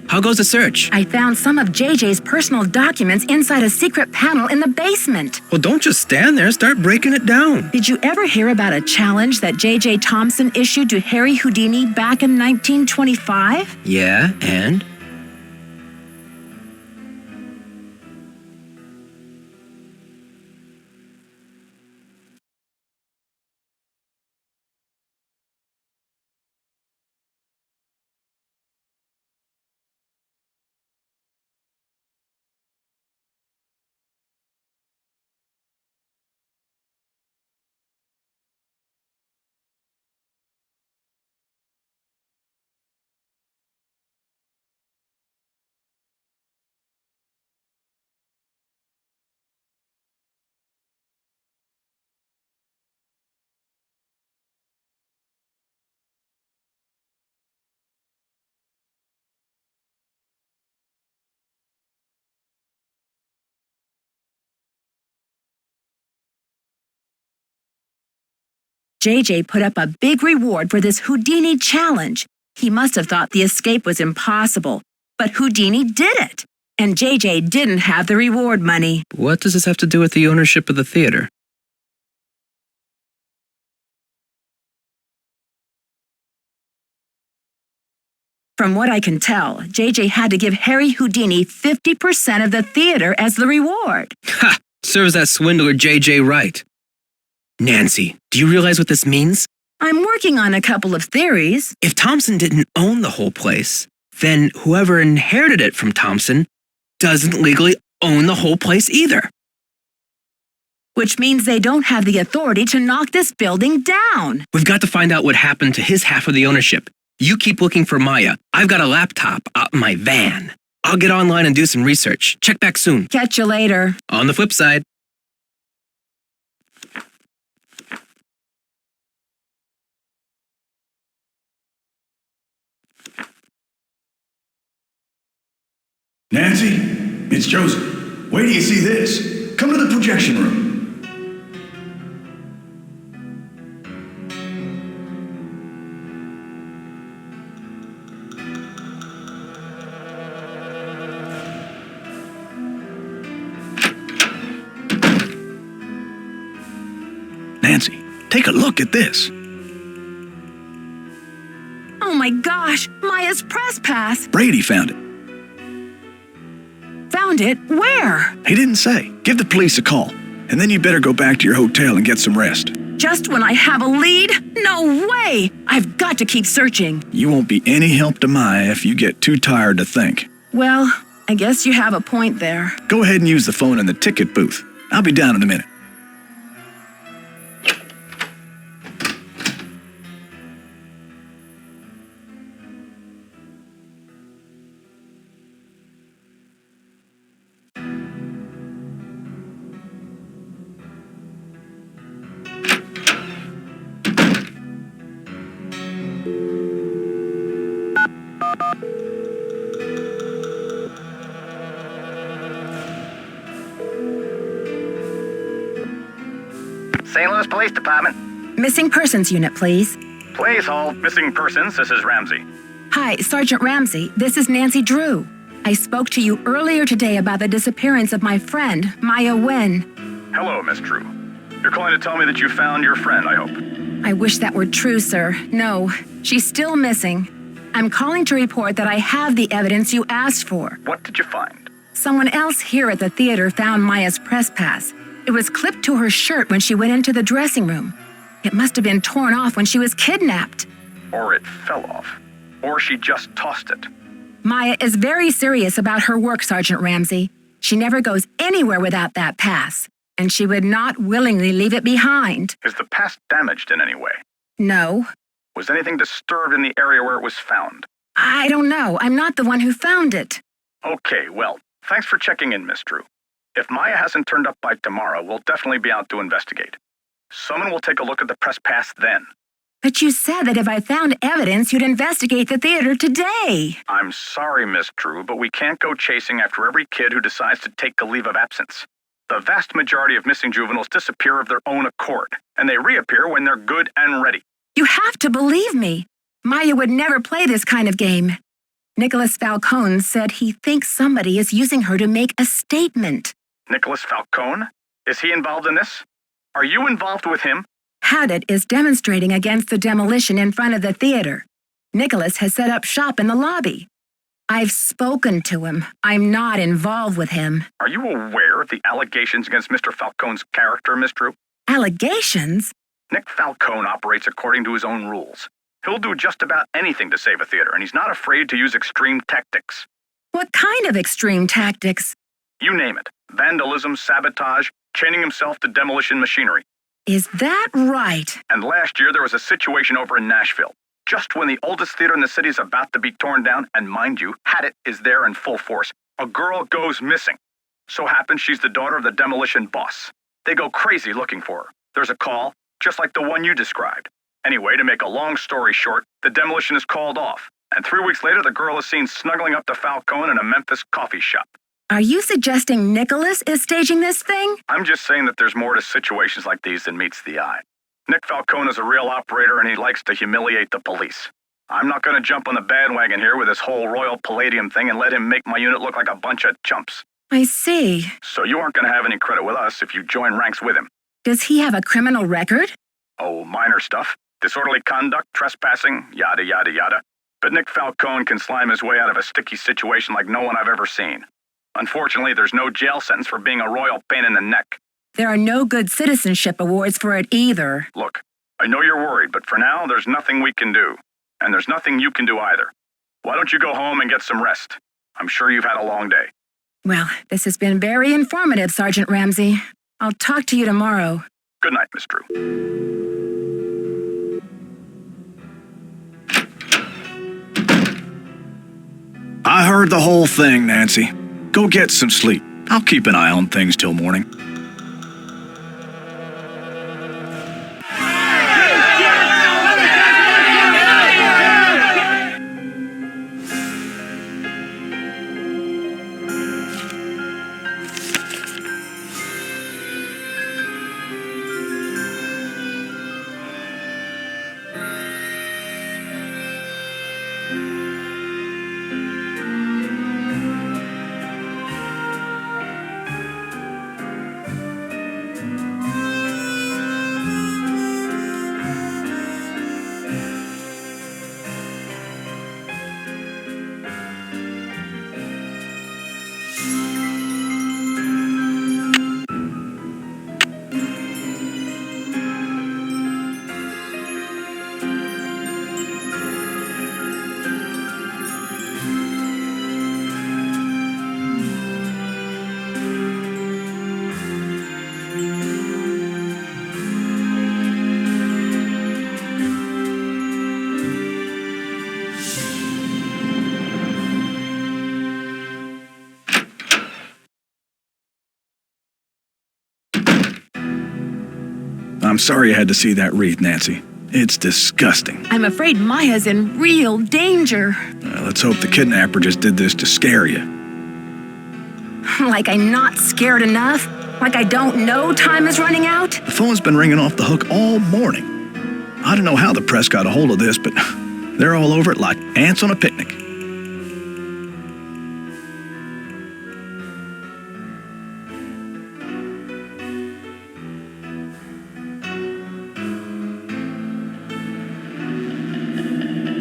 How goes the search? I found some of JJ's personal documents inside a secret panel in the basement. Well, don't just stand there. Start breaking it down. Did you ever hear about a challenge that JJ Thompson issued to Harry Houdini back in 1925? Yeah, and? JJ put up a big reward for this Houdini challenge. He must have thought the escape was impossible, but Houdini did it, and JJ didn't have the reward money. What does this have to do with the ownership of the theater? From what I can tell, JJ had to give Harry Houdini 50% of the theater as the reward. Ha! Serves that swindler JJ right. Nancy, do you realize what this means? I'm working on a couple of theories. If Thompson didn't own the whole place, then whoever inherited it from Thompson doesn't legally own the whole place either. Which means they don't have the authority to knock this building down. We've got to find out what happened to his half of the ownership. You keep looking for Maya. I've got a laptop out in my van. I'll get online and do some research. Check back soon. Catch you later. On the flip side. Nancy, it's Joseph. Wait till you see this. Come to the projection room. Nancy, take a look at this. Oh my gosh, Maya's press pass. Brady found it. Found it? Where? He didn't say. Give the police a call, and then you better go back to your hotel and get some rest. Just when I have a lead? No way! I've got to keep searching. You won't be any help to Maya if you get too tired to think. Well, I guess you have a point there. Go ahead and use the phone in the ticket booth. I'll be down in a minute. St. Louis Police Department. Missing Persons Unit, please. Please hold. Missing persons, this is Ramsey. Hi, Sergeant Ramsey. This is Nancy Drew. I spoke to you earlier today about the disappearance of my friend, Maya Wen. Hello, Miss Drew. You're calling to tell me that you found your friend, I hope. I wish that were true, sir. No, she's still missing. I'm calling to report that I have the evidence you asked for. What did you find? Someone else here at the theater found Maya's press pass. It was clipped to her shirt when she went into the dressing room. It must have been torn off when she was kidnapped. Or it fell off. Or she just tossed it. Maya is very serious about her work, Sergeant Ramsey. She never goes anywhere without that pass, and she would not willingly leave it behind. Is the pass damaged in any way? No. Was anything disturbed in the area where it was found? I don't know. I'm not the one who found it. Okay, well, thanks for checking in, Miss Drew. If Maya hasn't turned up by tomorrow, we'll definitely be out to investigate. Someone will take a look at the press pass then. But you said that if I found evidence, you'd investigate the theater today. I'm sorry, Miss Drew, but we can't go chasing after every kid who decides to take a leave of absence. The vast majority of missing juveniles disappear of their own accord, and they reappear when they're good and ready. You have to believe me. Maya would never play this kind of game. Nicholas Falcone said he thinks somebody is using her to make a statement. Nicholas Falcone? Is he involved in this? Are you involved with him? Haddett is demonstrating against the demolition in front of the theater. Nicholas has set up shop in the lobby. I've spoken to him. I'm not involved with him. Are you aware of the allegations against Mr. Falcone's character, Miss Drew? Allegations? Nick Falcone operates according to his own rules. He'll do just about anything to save a theater, and he's not afraid to use extreme tactics. What kind of extreme tactics? You name it. Vandalism, sabotage, chaining himself to demolition machinery. Is that right? And last year there was a situation over in Nashville. Just when the oldest theater in the city is about to be torn down, and mind you, Haddett is there in full force, a girl goes missing. So happens she's the daughter of the demolition boss. They go crazy looking for her. There's a call, just like the one you described. Anyway, to make a long story short, the demolition is called off, and 3 weeks later the girl is seen snuggling up to Falcone in a Memphis coffee shop. Are you suggesting Nicholas is staging this thing? I'm just saying that there's more to situations like these than meets the eye. Nick Falcone is a real operator and he likes to humiliate the police. I'm not going to jump on the bandwagon here with this whole Royal Palladium thing and let him make my unit look like a bunch of chumps. I see. So you aren't going to have any credit with us if you join ranks with him. Does he have a criminal record? Oh, minor stuff. Disorderly conduct, trespassing, yada, yada, yada. But Nick Falcone can slime his way out of a sticky situation like no one I've ever seen. Unfortunately, there's no jail sentence for being a royal pain in the neck. There are no good citizenship awards for it either. Look, I know you're worried, but for now, there's nothing we can do. And there's nothing you can do either. Why don't you go home and get some rest? I'm sure you've had a long day. Well, this has been very informative, Sergeant Ramsey. I'll talk to you tomorrow. Good night, Miss Drew. I heard the whole thing, Nancy. Go get some sleep. I'll keep an eye on things till morning. I'm sorry you had to see that wreath, Nancy. It's disgusting. I'm afraid Maya's in real danger. Let's hope the kidnapper just did this to scare you. Like I'm not scared enough? Like I don't know time is running out? The phone's been ringing off the hook all morning. I don't know how the press got a hold of this, but they're all over it like ants on a picnic.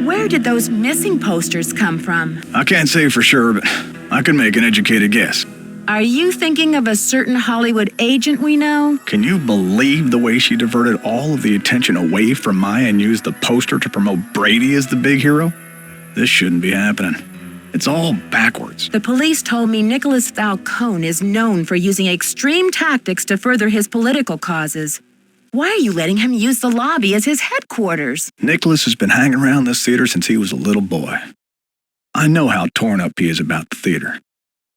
Where did those missing posters come from? I can't say for sure, but I can make an educated guess. Are you thinking of a certain Hollywood agent we know? Can you believe the way she diverted all of the attention away from Maya and used the poster to promote Brady as the big hero? This shouldn't be happening. It's all backwards. The police told me Nicholas Falcone is known for using extreme tactics to further his political causes. Why are you letting him use the lobby as his headquarters? Nicholas has been hanging around this theater since he was a little boy. I know how torn up he is about the theater.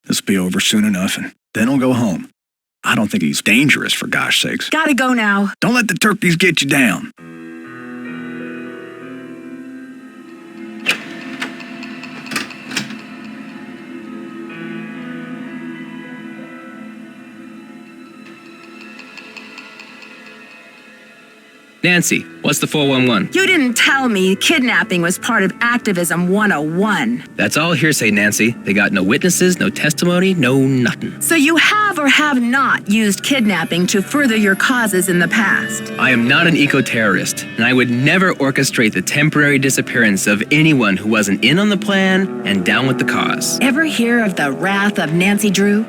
This'll be over soon enough, and then he'll go home. I don't think he's dangerous, for gosh sakes. Gotta go now. Don't let the turkeys get you down. Nancy, what's the 411? You didn't tell me kidnapping was part of Activism 101. That's all hearsay, Nancy. They got no witnesses, no testimony, no nothing. So you have or have not used kidnapping to further your causes in the past? I am not an eco-terrorist, and I would never orchestrate the temporary disappearance of anyone who wasn't in on the plan and down with the cause. Ever hear of the wrath of Nancy Drew?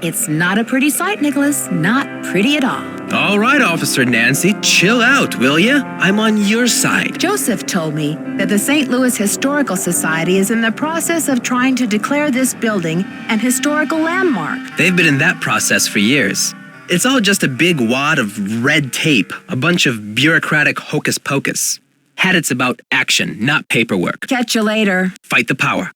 It's not a pretty sight, Nicholas. Not pretty at all. All right, Officer Nancy, chill out, will ya? I'm on your side. Joseph told me that the St. Louis Historical Society is in the process of trying to declare this building an historical landmark. They've been in that process for years. It's all just a big wad of red tape, a bunch of bureaucratic hocus pocus. Hadit's about action, not paperwork. Catch you later. Fight the power.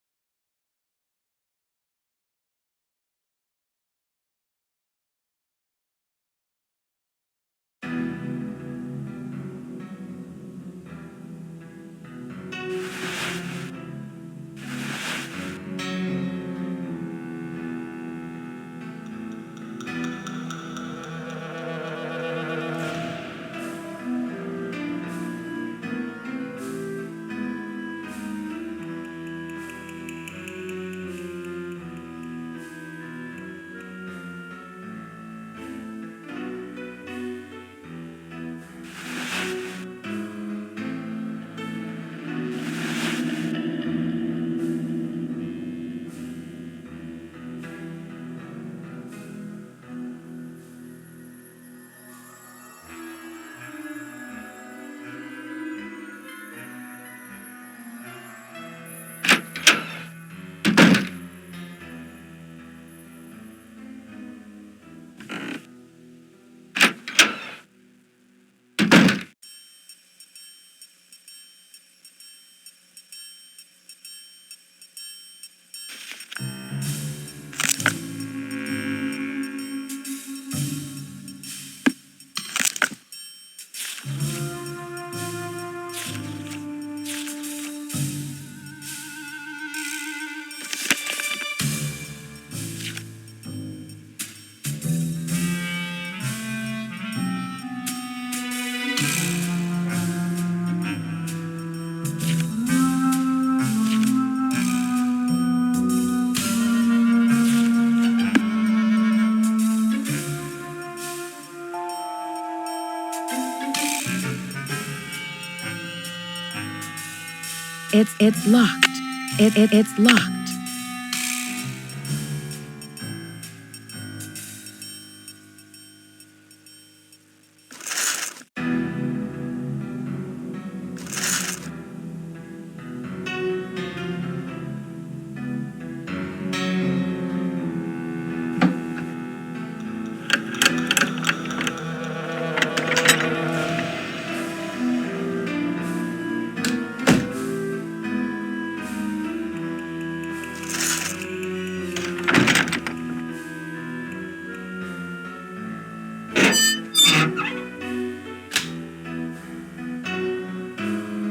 It's locked. It's locked.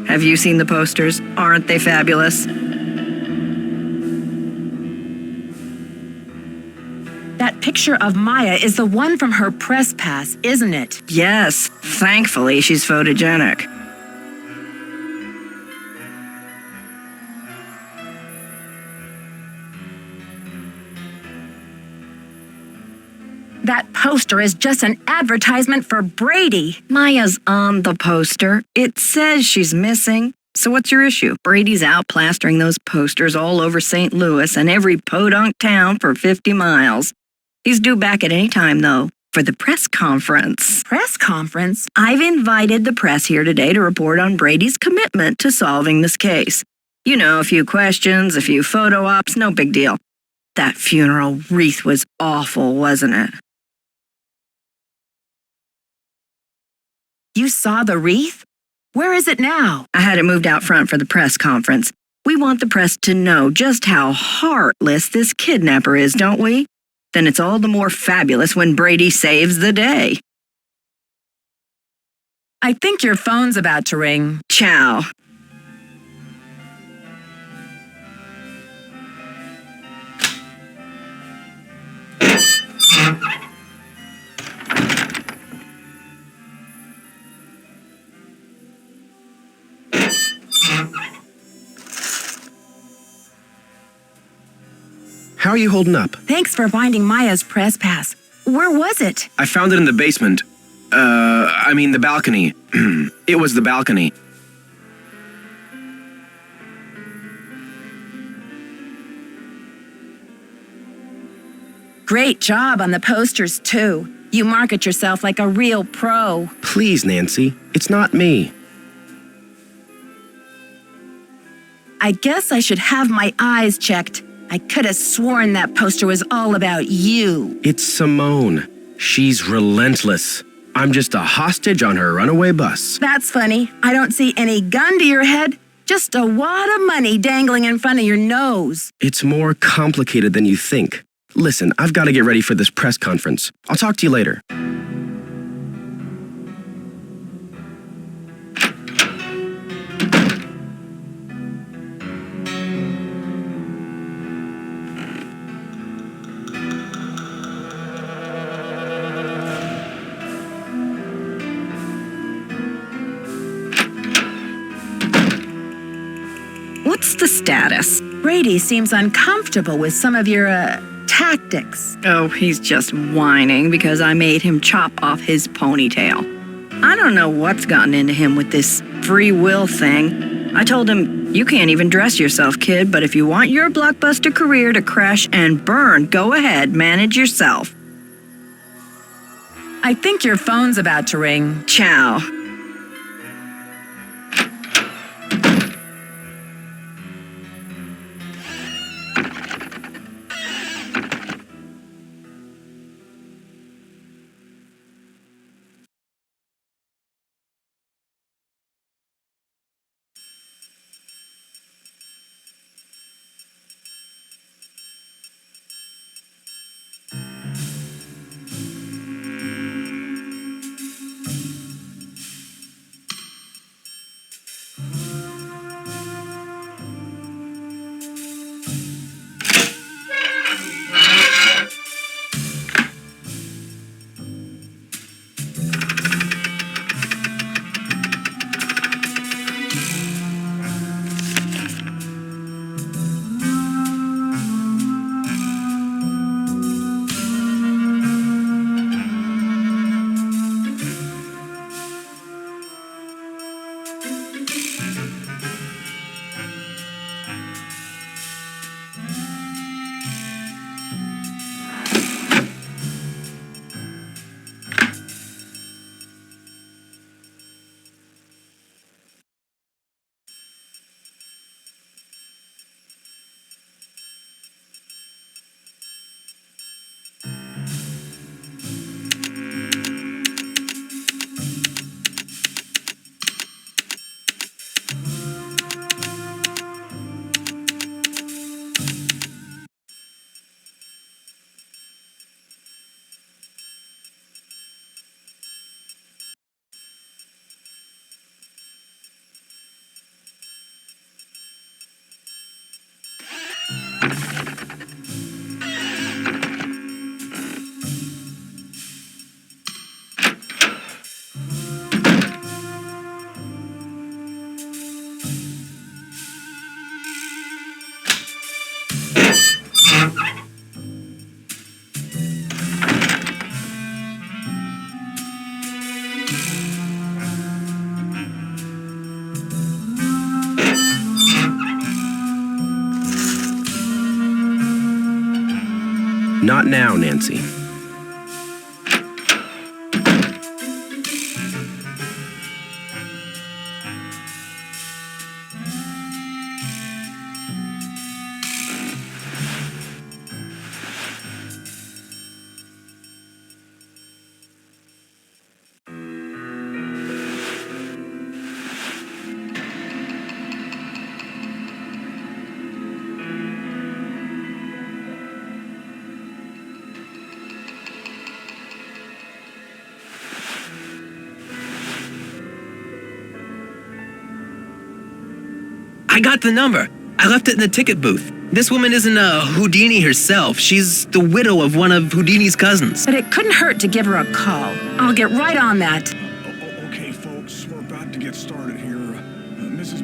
Have you seen the posters? Aren't they fabulous? That picture of Maya is the one from her press pass, isn't it? Yes, thankfully she's photogenic. That poster is just an advertisement for Brady. Maya's on the poster. It says she's missing. So what's your issue? Brady's out plastering those posters all over St. Louis and every podunk town for 50 miles. He's due back at any time, though, for the press conference. Press conference? I've invited the press here today to report on Brady's commitment to solving this case. You know, a few questions, a few photo ops, no big deal. That funeral wreath was awful, wasn't it? You saw the wreath? Where is it now? I had it moved out front for the press conference. We want the press to know just how heartless this kidnapper is, don't we? Then it's all the more fabulous when Brady saves the day. I think your phone's about to ring. Ciao. How are you holding up? Thanks for finding Maya's press pass. Where was it? I found it in the basement. The balcony. It was the balcony. Great job on the posters, too. You market yourself like a real pro. Please, Nancy. It's not me. I guess I should have my eyes checked. I could have sworn that poster was all about you. It's Simone. She's relentless. I'm just a hostage on her runaway bus. That's funny. I don't see any gun to your head. Just a wad of money dangling in front of your nose. It's more complicated than you think. Listen, I've got to get ready for this press conference. I'll talk to you later. What's the status? Brady seems uncomfortable with some of your, tactics. Oh, he's just whining because I made him chop off his ponytail. I don't know what's gotten into him with this free will thing. I told him, you can't even dress yourself, kid, but if you want your blockbuster career to crash and burn, go ahead, manage yourself. I think your phone's about to ring. Ciao. Not now, Nancy. I got the number. I left it in the ticket booth. This woman isn't Houdini herself. She's the widow of one of Houdini's cousins. But it couldn't hurt to give her a call. I'll get right on that. Okay, folks, we're about to get started here. Mrs.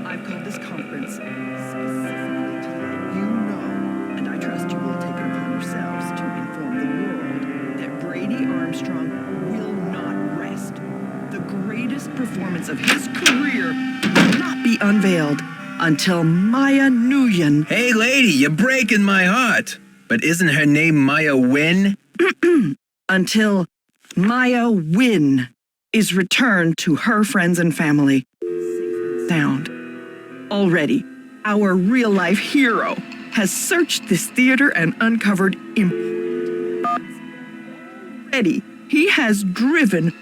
I've called this conference specifically to let you know, and I trust you will take it upon yourselves to inform the world that Brady Armstrong will not rest. The greatest performance of his career will not be unveiled until Maya Nguyen. Hey, lady, you're breaking my heart. But isn't her name Maya Wynn? Until Maya Wynn is returned to her friends and family. Sound. Already, our real-life hero has searched this theater and uncovered already, he has driven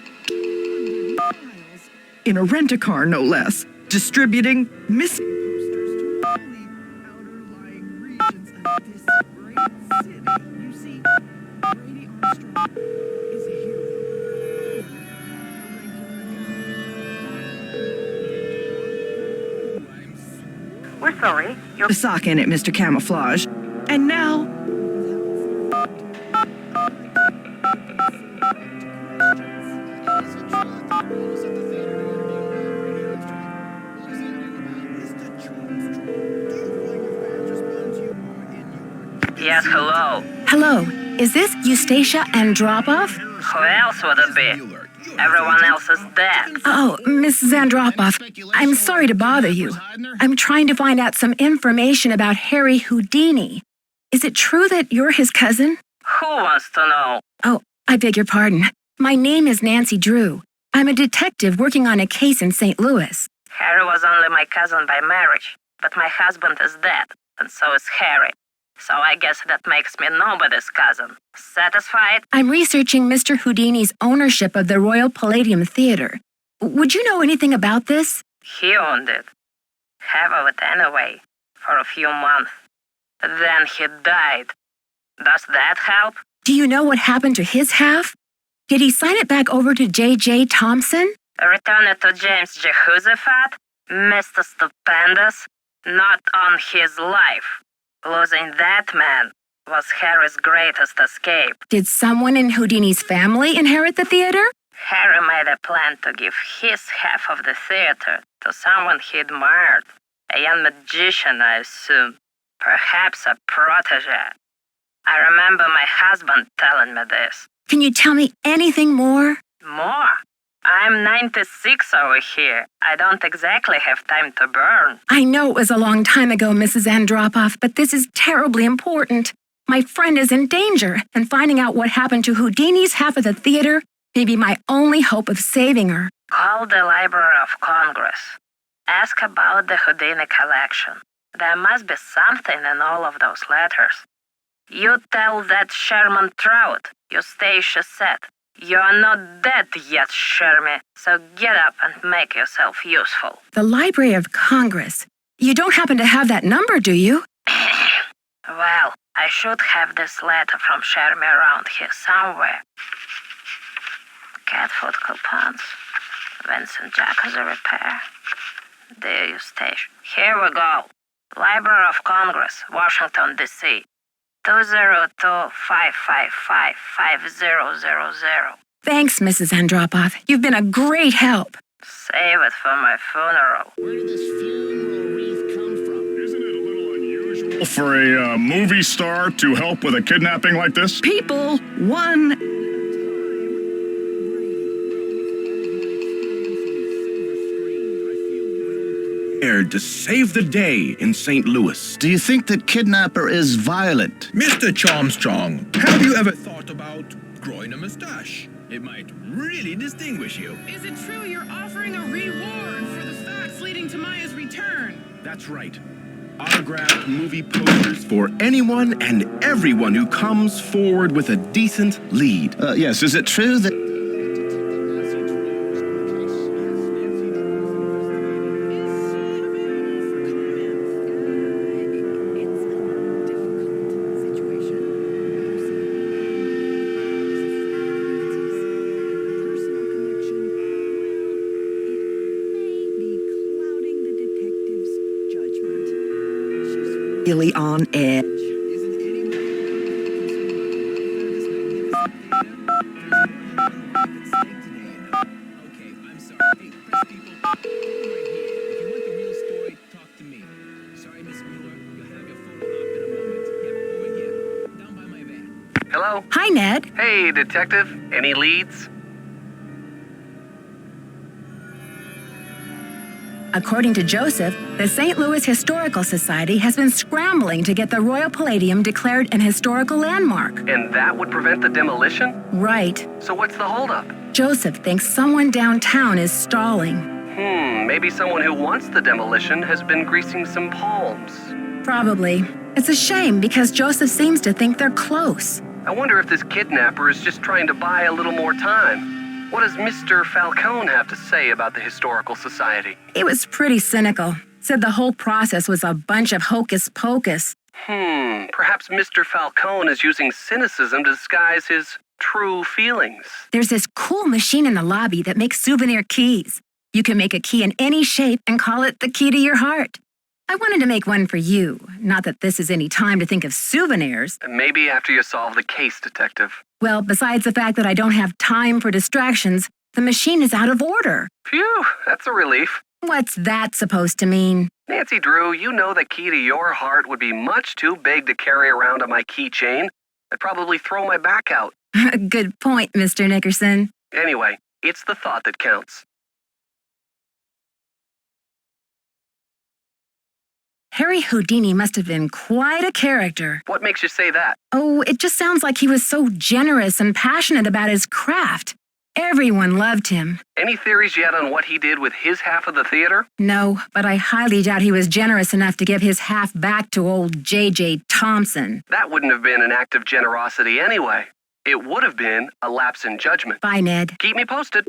in a rent-a-car, no less, distributing posters to all the outer-lying regions of this great city. You see, Brady Armstrong is a hero. We're sorry. The sock in it, Mr. Camouflage. And now... Yes, hello. Hello, is this Eustacia Andropov? Who else would it be? Everyone else is dead. Oh, Mrs. Andropov, I'm sorry to bother you. I'm trying to find out some information about Harry Houdini. Is it true that you're his cousin? Who wants to know? Oh, I beg your pardon. My name is Nancy Drew. I'm a detective working on a case in St. Louis. Harry was only my cousin by marriage, but my husband is dead, and so is Harry. So I guess that makes me nobody's cousin. Satisfied? I'm researching Mr. Houdini's ownership of the Royal Palladium Theater. Would you know anything about this? He owned it. Half of it anyway, for a few months. Then he died. Does that help? Do you know what happened to his half? Did he sign it back over to J.J. Thompson? Return it to James Jehoshaphat, Mr. Stupendous, not on his life. Losing that man was Harry's greatest escape. Did someone in Houdini's family inherit the theater? Harry made a plan to give his half of the theater to someone he admired. A young magician, I assume. Perhaps a protege. I remember my husband telling me this. Can you tell me anything more? More? I'm 96 over here. I don't exactly have time to burn. I know it was a long time ago, Mrs. Andropov, but this is terribly important. My friend is in danger, and finding out what happened to Houdini's half of the theater may be my only hope of saving her. Call the Library of Congress. Ask about the Houdini collection. There must be something in all of those letters. You tell that Sherman Trout, Eustacia said. You're not dead yet, Shermy, so get up and make yourself useful. The Library of Congress. You don't happen to have that number, do you? Well, I should have this letter from Shermy around here somewhere. Cat food coupons. Vincent Jacuzzi repair. Dear Eustacia. Here we go. Library of Congress, Washington, D.C. 202-555-5000. Thanks, Mrs. Andropov. You've been a great help. Save it for my funeral. Where did this funeral wreath come from? Isn't it a little unusual for a movie star to help with a kidnapping like this? People, one... to save the day in St. Louis. Do you think the kidnapper is violent? Mr. Charmstrong, have you ever thought about growing a mustache? It might really distinguish you. Is it true you're offering a reward for the facts leading to Maya's return? That's right. Autographed movie posters for anyone and everyone who comes forward with a decent lead. Yes, is it true that... Really on edge. Hello? Hi, Ned. Hey, detective. Any leads? According to Joseph, the St. Louis Historical Society has been scrambling to get the Royal Palladium declared an historical landmark. And that would prevent the demolition? Right. So what's the holdup? Joseph thinks someone downtown is stalling. Maybe someone who wants the demolition has been greasing some palms. Probably. It's a shame because Joseph seems to think they're close. I wonder if this kidnapper is just trying to buy a little more time. What does Mr. Falcone have to say about the Historical Society? He was pretty cynical. Said the whole process was a bunch of hocus pocus. Perhaps Mr. Falcone is using cynicism to disguise his true feelings. There's this cool machine in the lobby that makes souvenir keys. You can make a key in any shape and call it the key to your heart. I wanted to make one for you. Not that this is any time to think of souvenirs. Maybe after you solve the case, detective. Well, besides the fact that I don't have time for distractions, the machine is out of order. Phew, that's a relief. What's that supposed to mean? Nancy Drew, you know the key to your heart would be much too big to carry around on my keychain. I'd probably throw my back out. Good point, Mr. Nickerson. Anyway, it's the thought that counts. Harry Houdini must have been quite a character. What makes you say that? Oh, it just sounds like he was so generous and passionate about his craft. Everyone loved him. Any theories yet on what he did with his half of the theater? No, but I highly doubt he was generous enough to give his half back to old J.J. Thompson. That wouldn't have been an act of generosity anyway. It would have been a lapse in judgment. Bye, Ned. Keep me posted.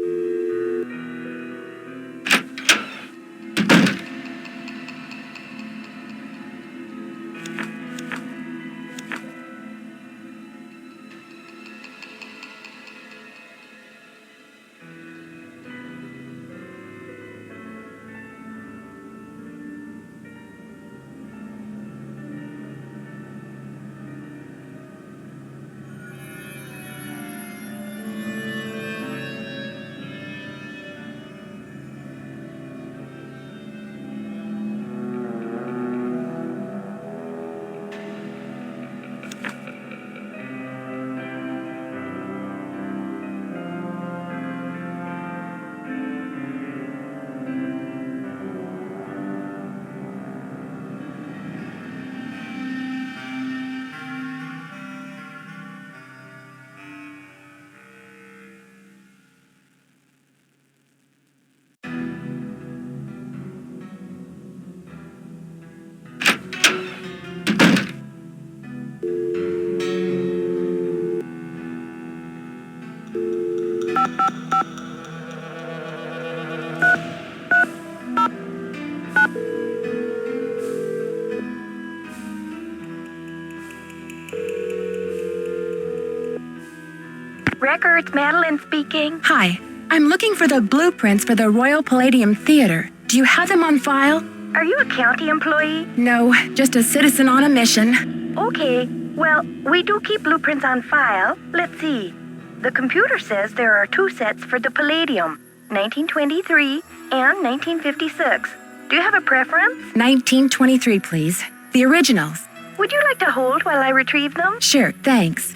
Records, Madeline speaking. Hi, I'm looking for the blueprints for the Royal Palladium Theater. Do you have them on file? Are you a county employee? No, just a citizen on a mission. Okay, well, we do keep blueprints on file. Let's see. The computer says there are 2 sets for the Palladium, 1923 and 1956. Do you have a preference? 1923, please. The originals. Would you like to hold while I retrieve them? Sure, thanks.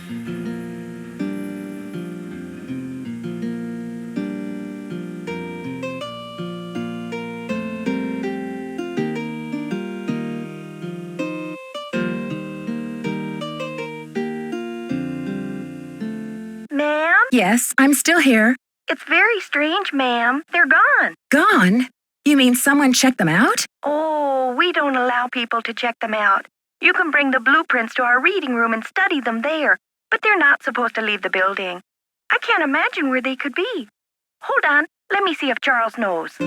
Yes, I'm still here. It's very strange, ma'am. They're gone. Gone? You mean someone checked them out? Oh, we don't allow people to check them out. You can bring the blueprints to our reading room and study them there, but they're not supposed to leave the building. I can't imagine where they could be. Hold on, let me see if Charles knows.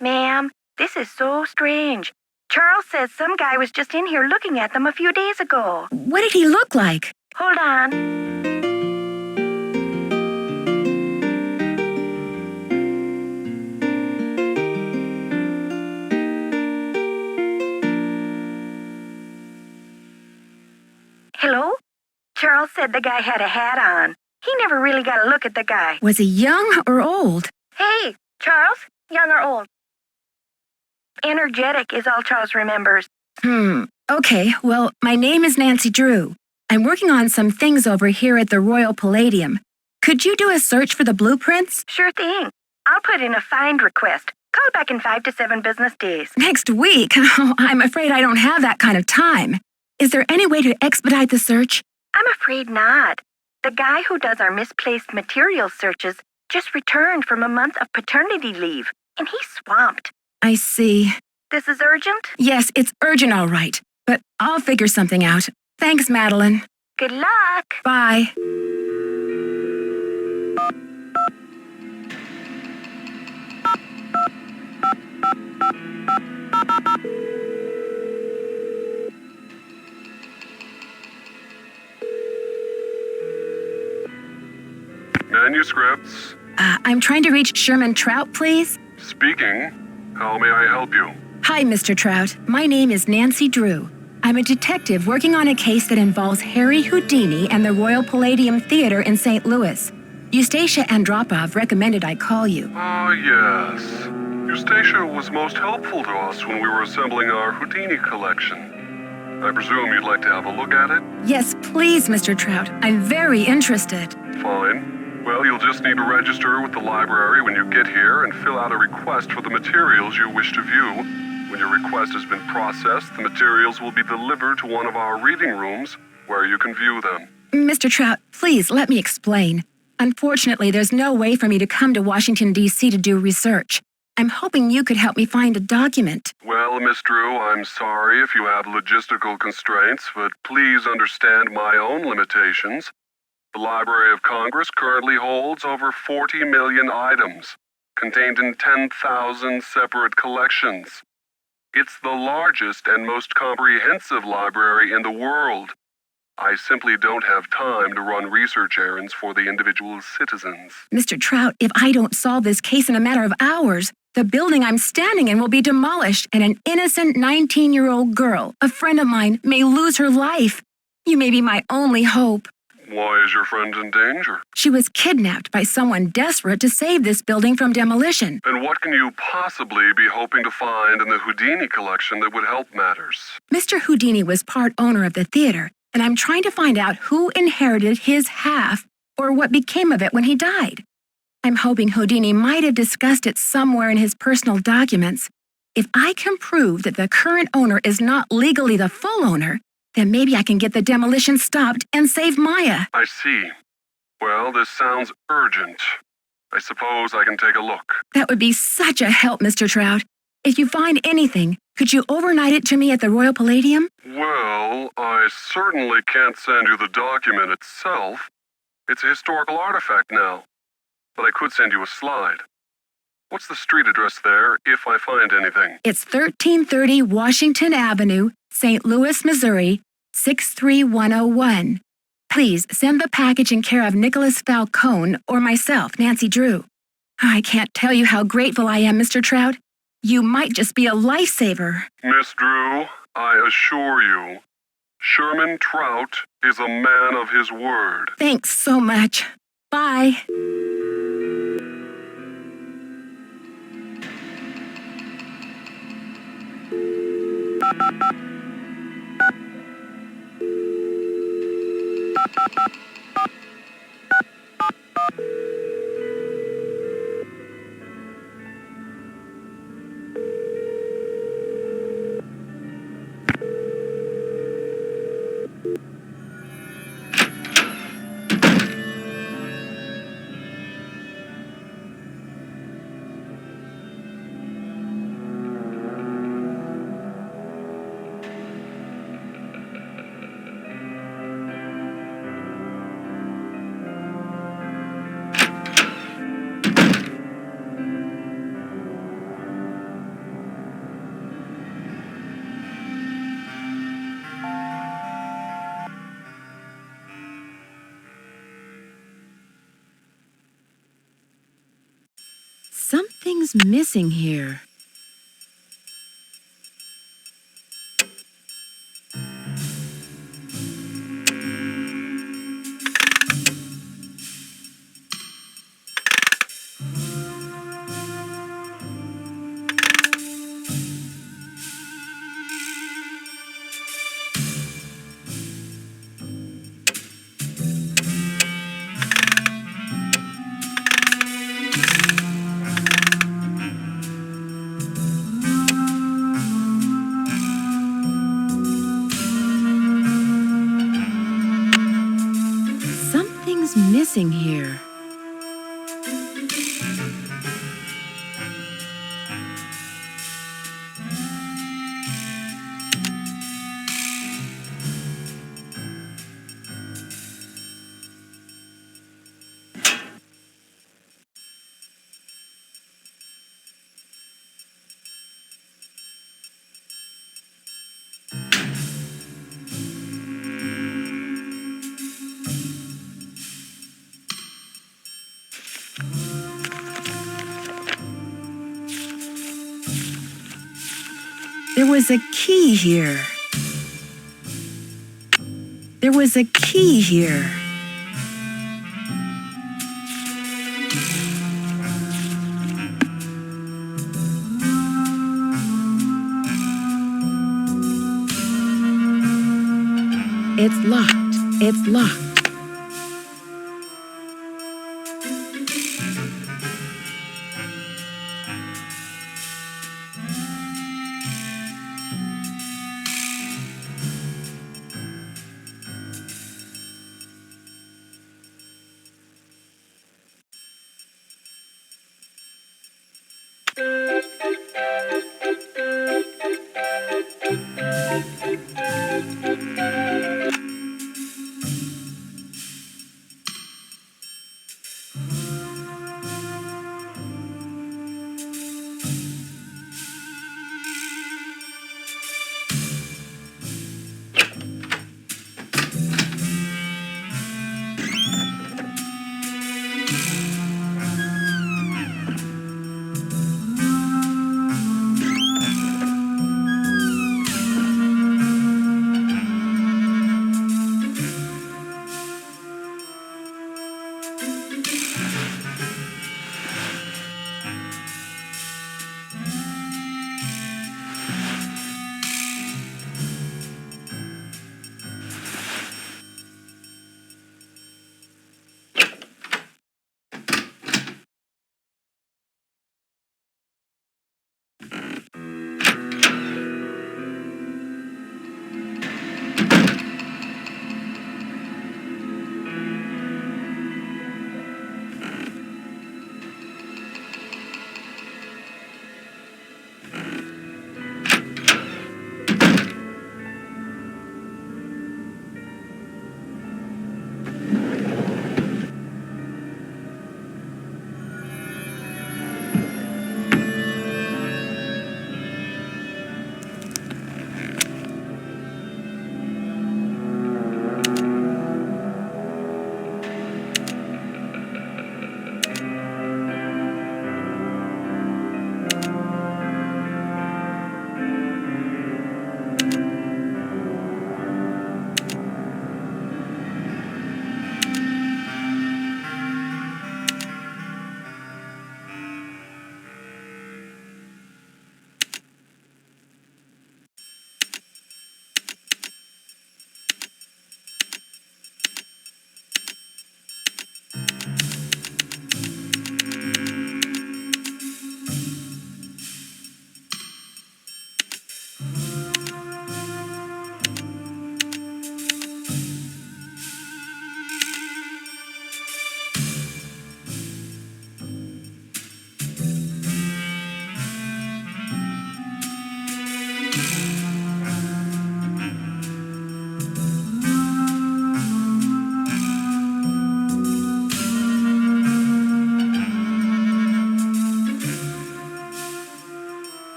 Ma'am, this is so strange. Charles says some guy was just in here looking at them a few days ago. What did he look like? Hold on. Hello? Charles said the guy had a hat on. He never really got a look at the guy. Was he young or old? Hey, Charles, young or old? Energetic is all Charles remembers. Okay, well, my name is Nancy Drew. I'm working on some things over here at the Royal Palladium. Could you do a search for the blueprints? Sure thing. I'll put in a find request. Call back in 5 to 7 business days. Next week? Oh, I'm afraid I don't have that kind of time. Is there any way to expedite the search? I'm afraid not. The guy who does our misplaced materials searches just returned from a month of paternity leave, and he's swamped. I see. This is urgent? Yes, it's urgent, all right. But I'll figure something out. Thanks, Madeline. Good luck. Bye. Manuscripts. I'm trying to reach Sherman Trout, please. Speaking. How may I help you? Hi, Mr. Trout. My name is Nancy Drew. I'm a detective working on a case that involves Harry Houdini and the Royal Palladium Theater in St. Louis. Eustacia Andropov recommended I call you. Ah, yes. Eustacia was most helpful to us when we were assembling our Houdini collection. I presume you'd like to have a look at it? Yes, please, Mr. Trout. I'm very interested. Fine. Well, you'll just need to register with the library when you get here and fill out a request for the materials you wish to view. When your request has been processed, the materials will be delivered to one of our reading rooms where you can view them. Mr. Trout, please let me explain. Unfortunately, there's no way for me to come to Washington, D.C. to do research. I'm hoping you could help me find a document. Well, Miss Drew, I'm sorry if you have logistical constraints, but please understand my own limitations. The Library of Congress currently holds over 40 million items, contained in 10,000 separate collections. It's the largest and most comprehensive library in the world. I simply don't have time to run research errands for the individual citizens. Mr. Trout, if I don't solve this case in a matter of hours, the building I'm standing in will be demolished and an innocent 19-year-old girl, a friend of mine, may lose her life. You may be my only hope. Why is your friend in danger? She was kidnapped by someone desperate to save this building from demolition. And what can you possibly be hoping to find in the Houdini collection that would help matters? Mr. Houdini was part owner of the theater, and I'm trying to find out who inherited his half or what became of it when he died. I'm hoping Houdini might have discussed it somewhere in his personal documents. If I can prove that the current owner is not legally the full owner, then maybe I can get the demolition stopped and save Maya. I see. Well, this sounds urgent. I suppose I can take a look. That would be such a help, Mr. Trout. If you find anything, could you overnight it to me at the Royal Palladium? Well, I certainly can't send you the document itself. It's a historical artifact now. But I could send you a slide. What's the street address there, if I find anything? It's 1330 Washington Avenue, St. Louis, Missouri, 63101. Please send the package in care of Nicholas Falcone or myself, Nancy Drew. I can't tell you how grateful I am, Mr. Trout. You might just be a lifesaver. Miss Drew, I assure you, Sherman Trout is a man of his word. Thanks so much. Bye. Something's missing here. Something's missing here. There was a key here. There was a key here. It's locked. It's locked.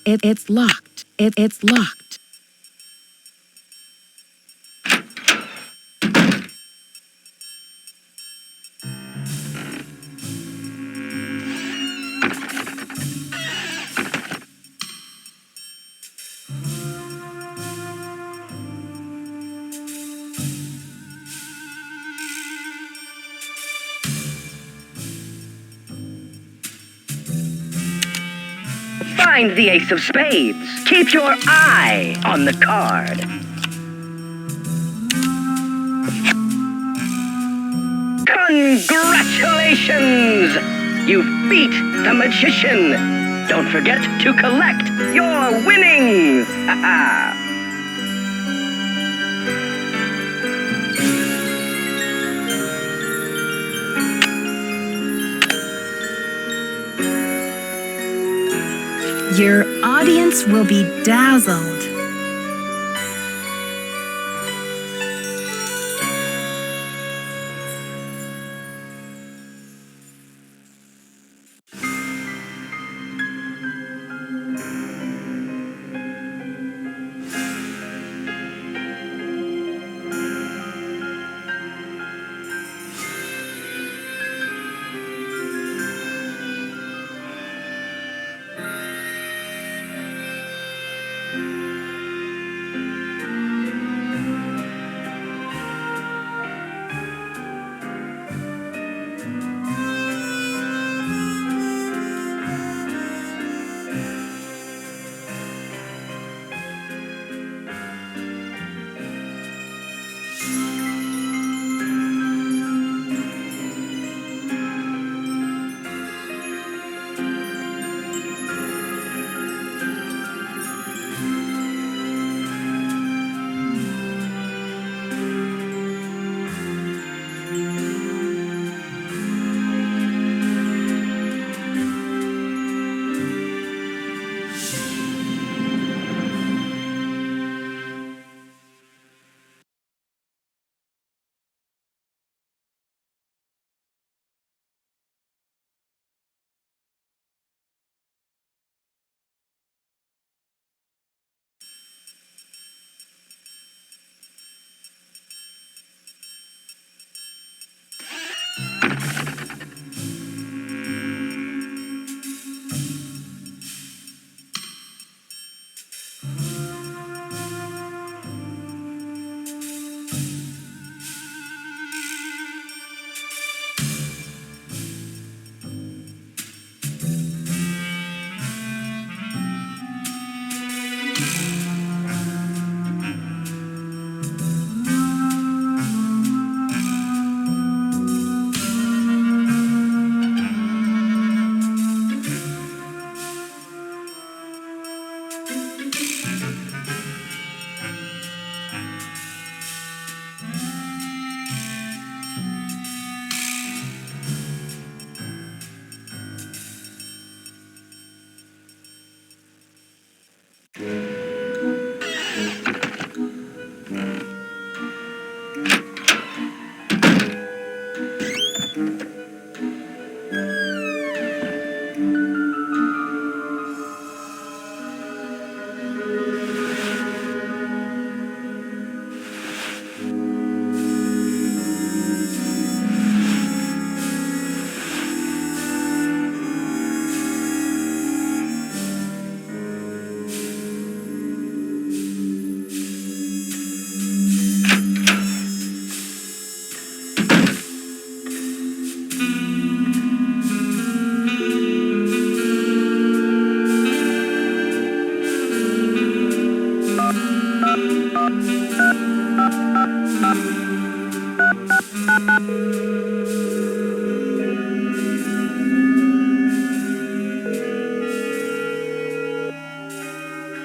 It's locked. It's locked. Find the ace of spades. Keep your eye on the card. Congratulations! You've beat the magician. Don't forget to collect your winnings. Your audience will be dazzled.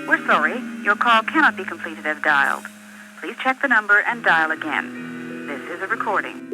We're sorry, your call cannot be completed as dialed. Please check the number and dial again. This is a recording.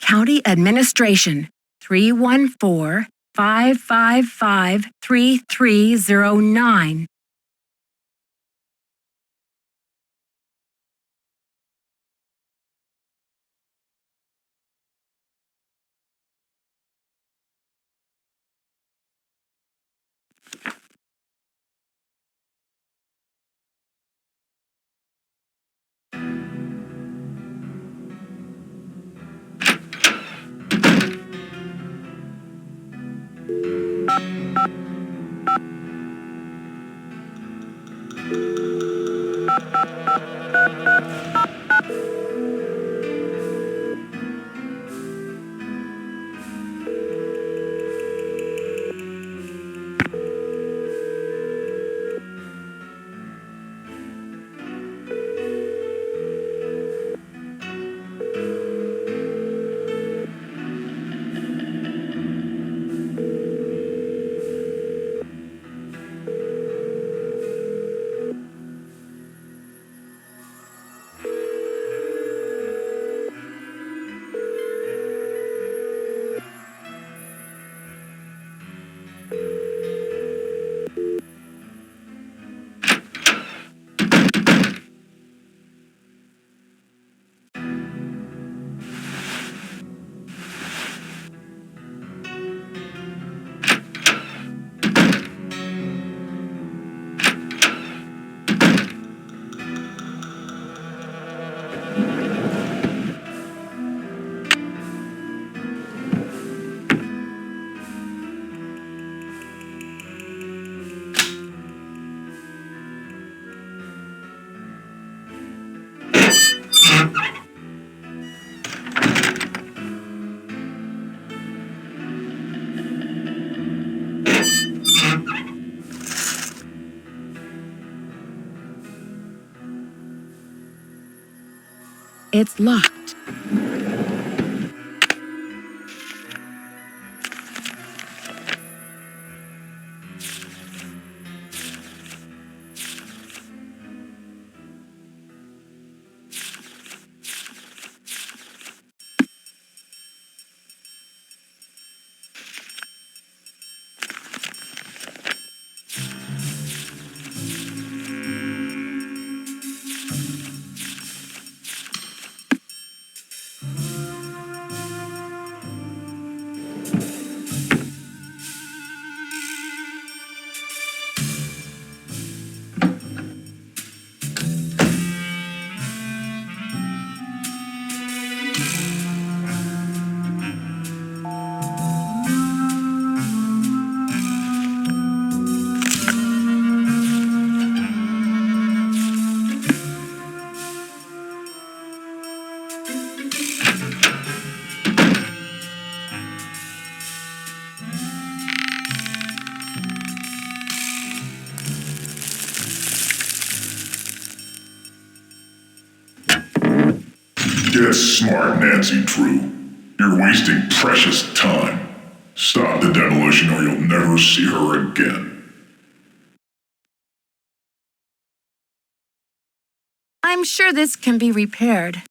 County Administration 314-555-3309. It's locked. Get smart, Nancy Drew. You're wasting precious time. Stop the demolition or you'll never see her again. I'm sure this can be repaired.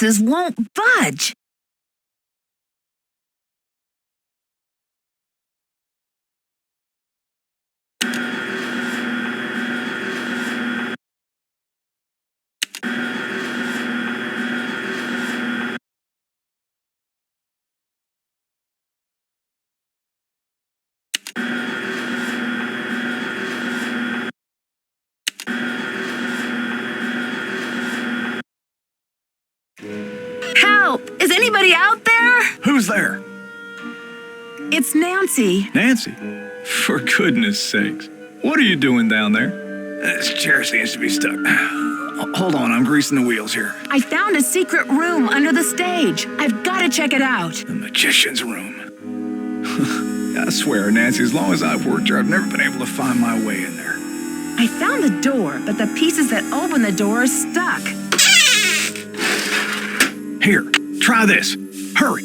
boxes won't budge. Help! Is anybody out there? Who's there? It's Nancy. Nancy? For goodness sakes. What are you doing down there? This chair seems to be stuck. Hold on, I'm greasing the wheels here. I found a secret room under the stage. I've got to check it out. The magician's room. I swear, Nancy, as long as I've worked here, I've never been able to find my way in there. I found the door, but the pieces that open the door are stuck. Here, try this. Hurry.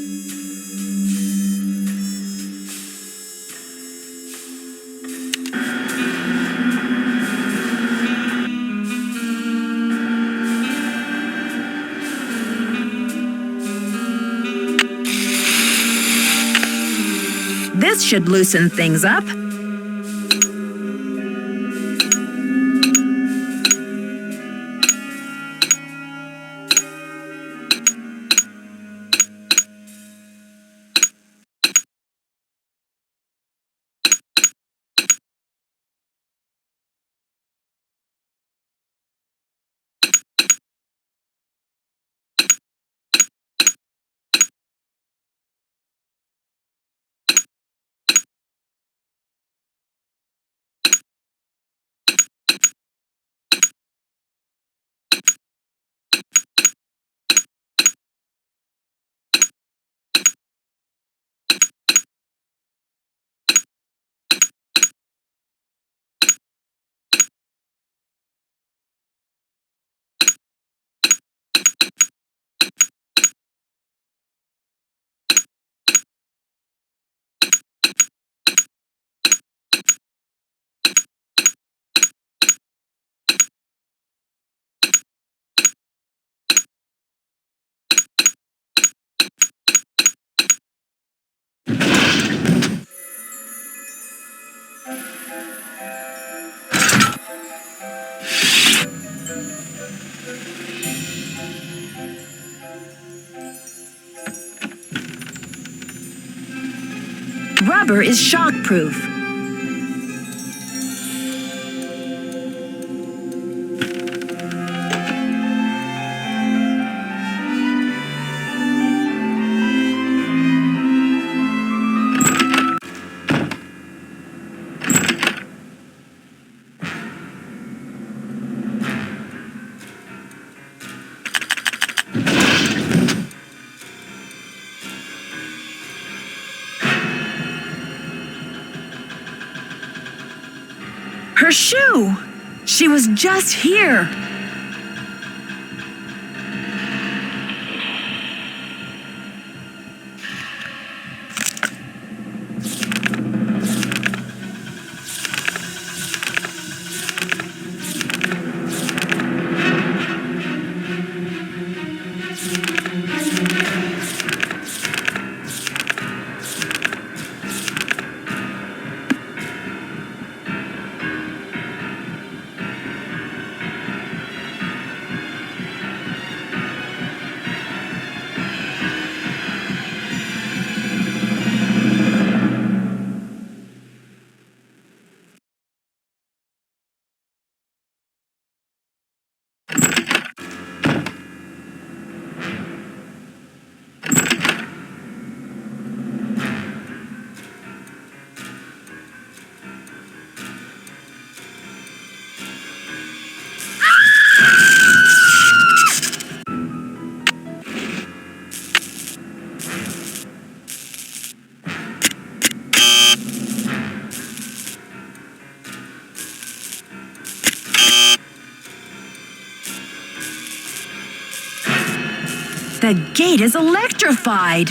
This should loosen things up. Rubber is shockproof. Her shoe! She was just here. The gate is electrified.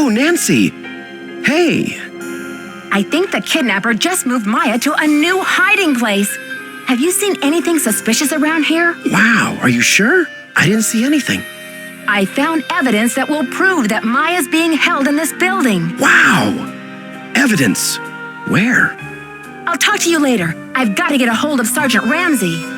Oh, Nancy. Hey. I think the kidnapper just moved Maya to a new hiding place. Have you seen anything suspicious around here? Wow, are you sure? I didn't see anything. I found evidence that will prove that Maya's being held in this building. Wow! Evidence. Where? I'll talk to you later. I've got to get a hold of Sergeant Ramsey.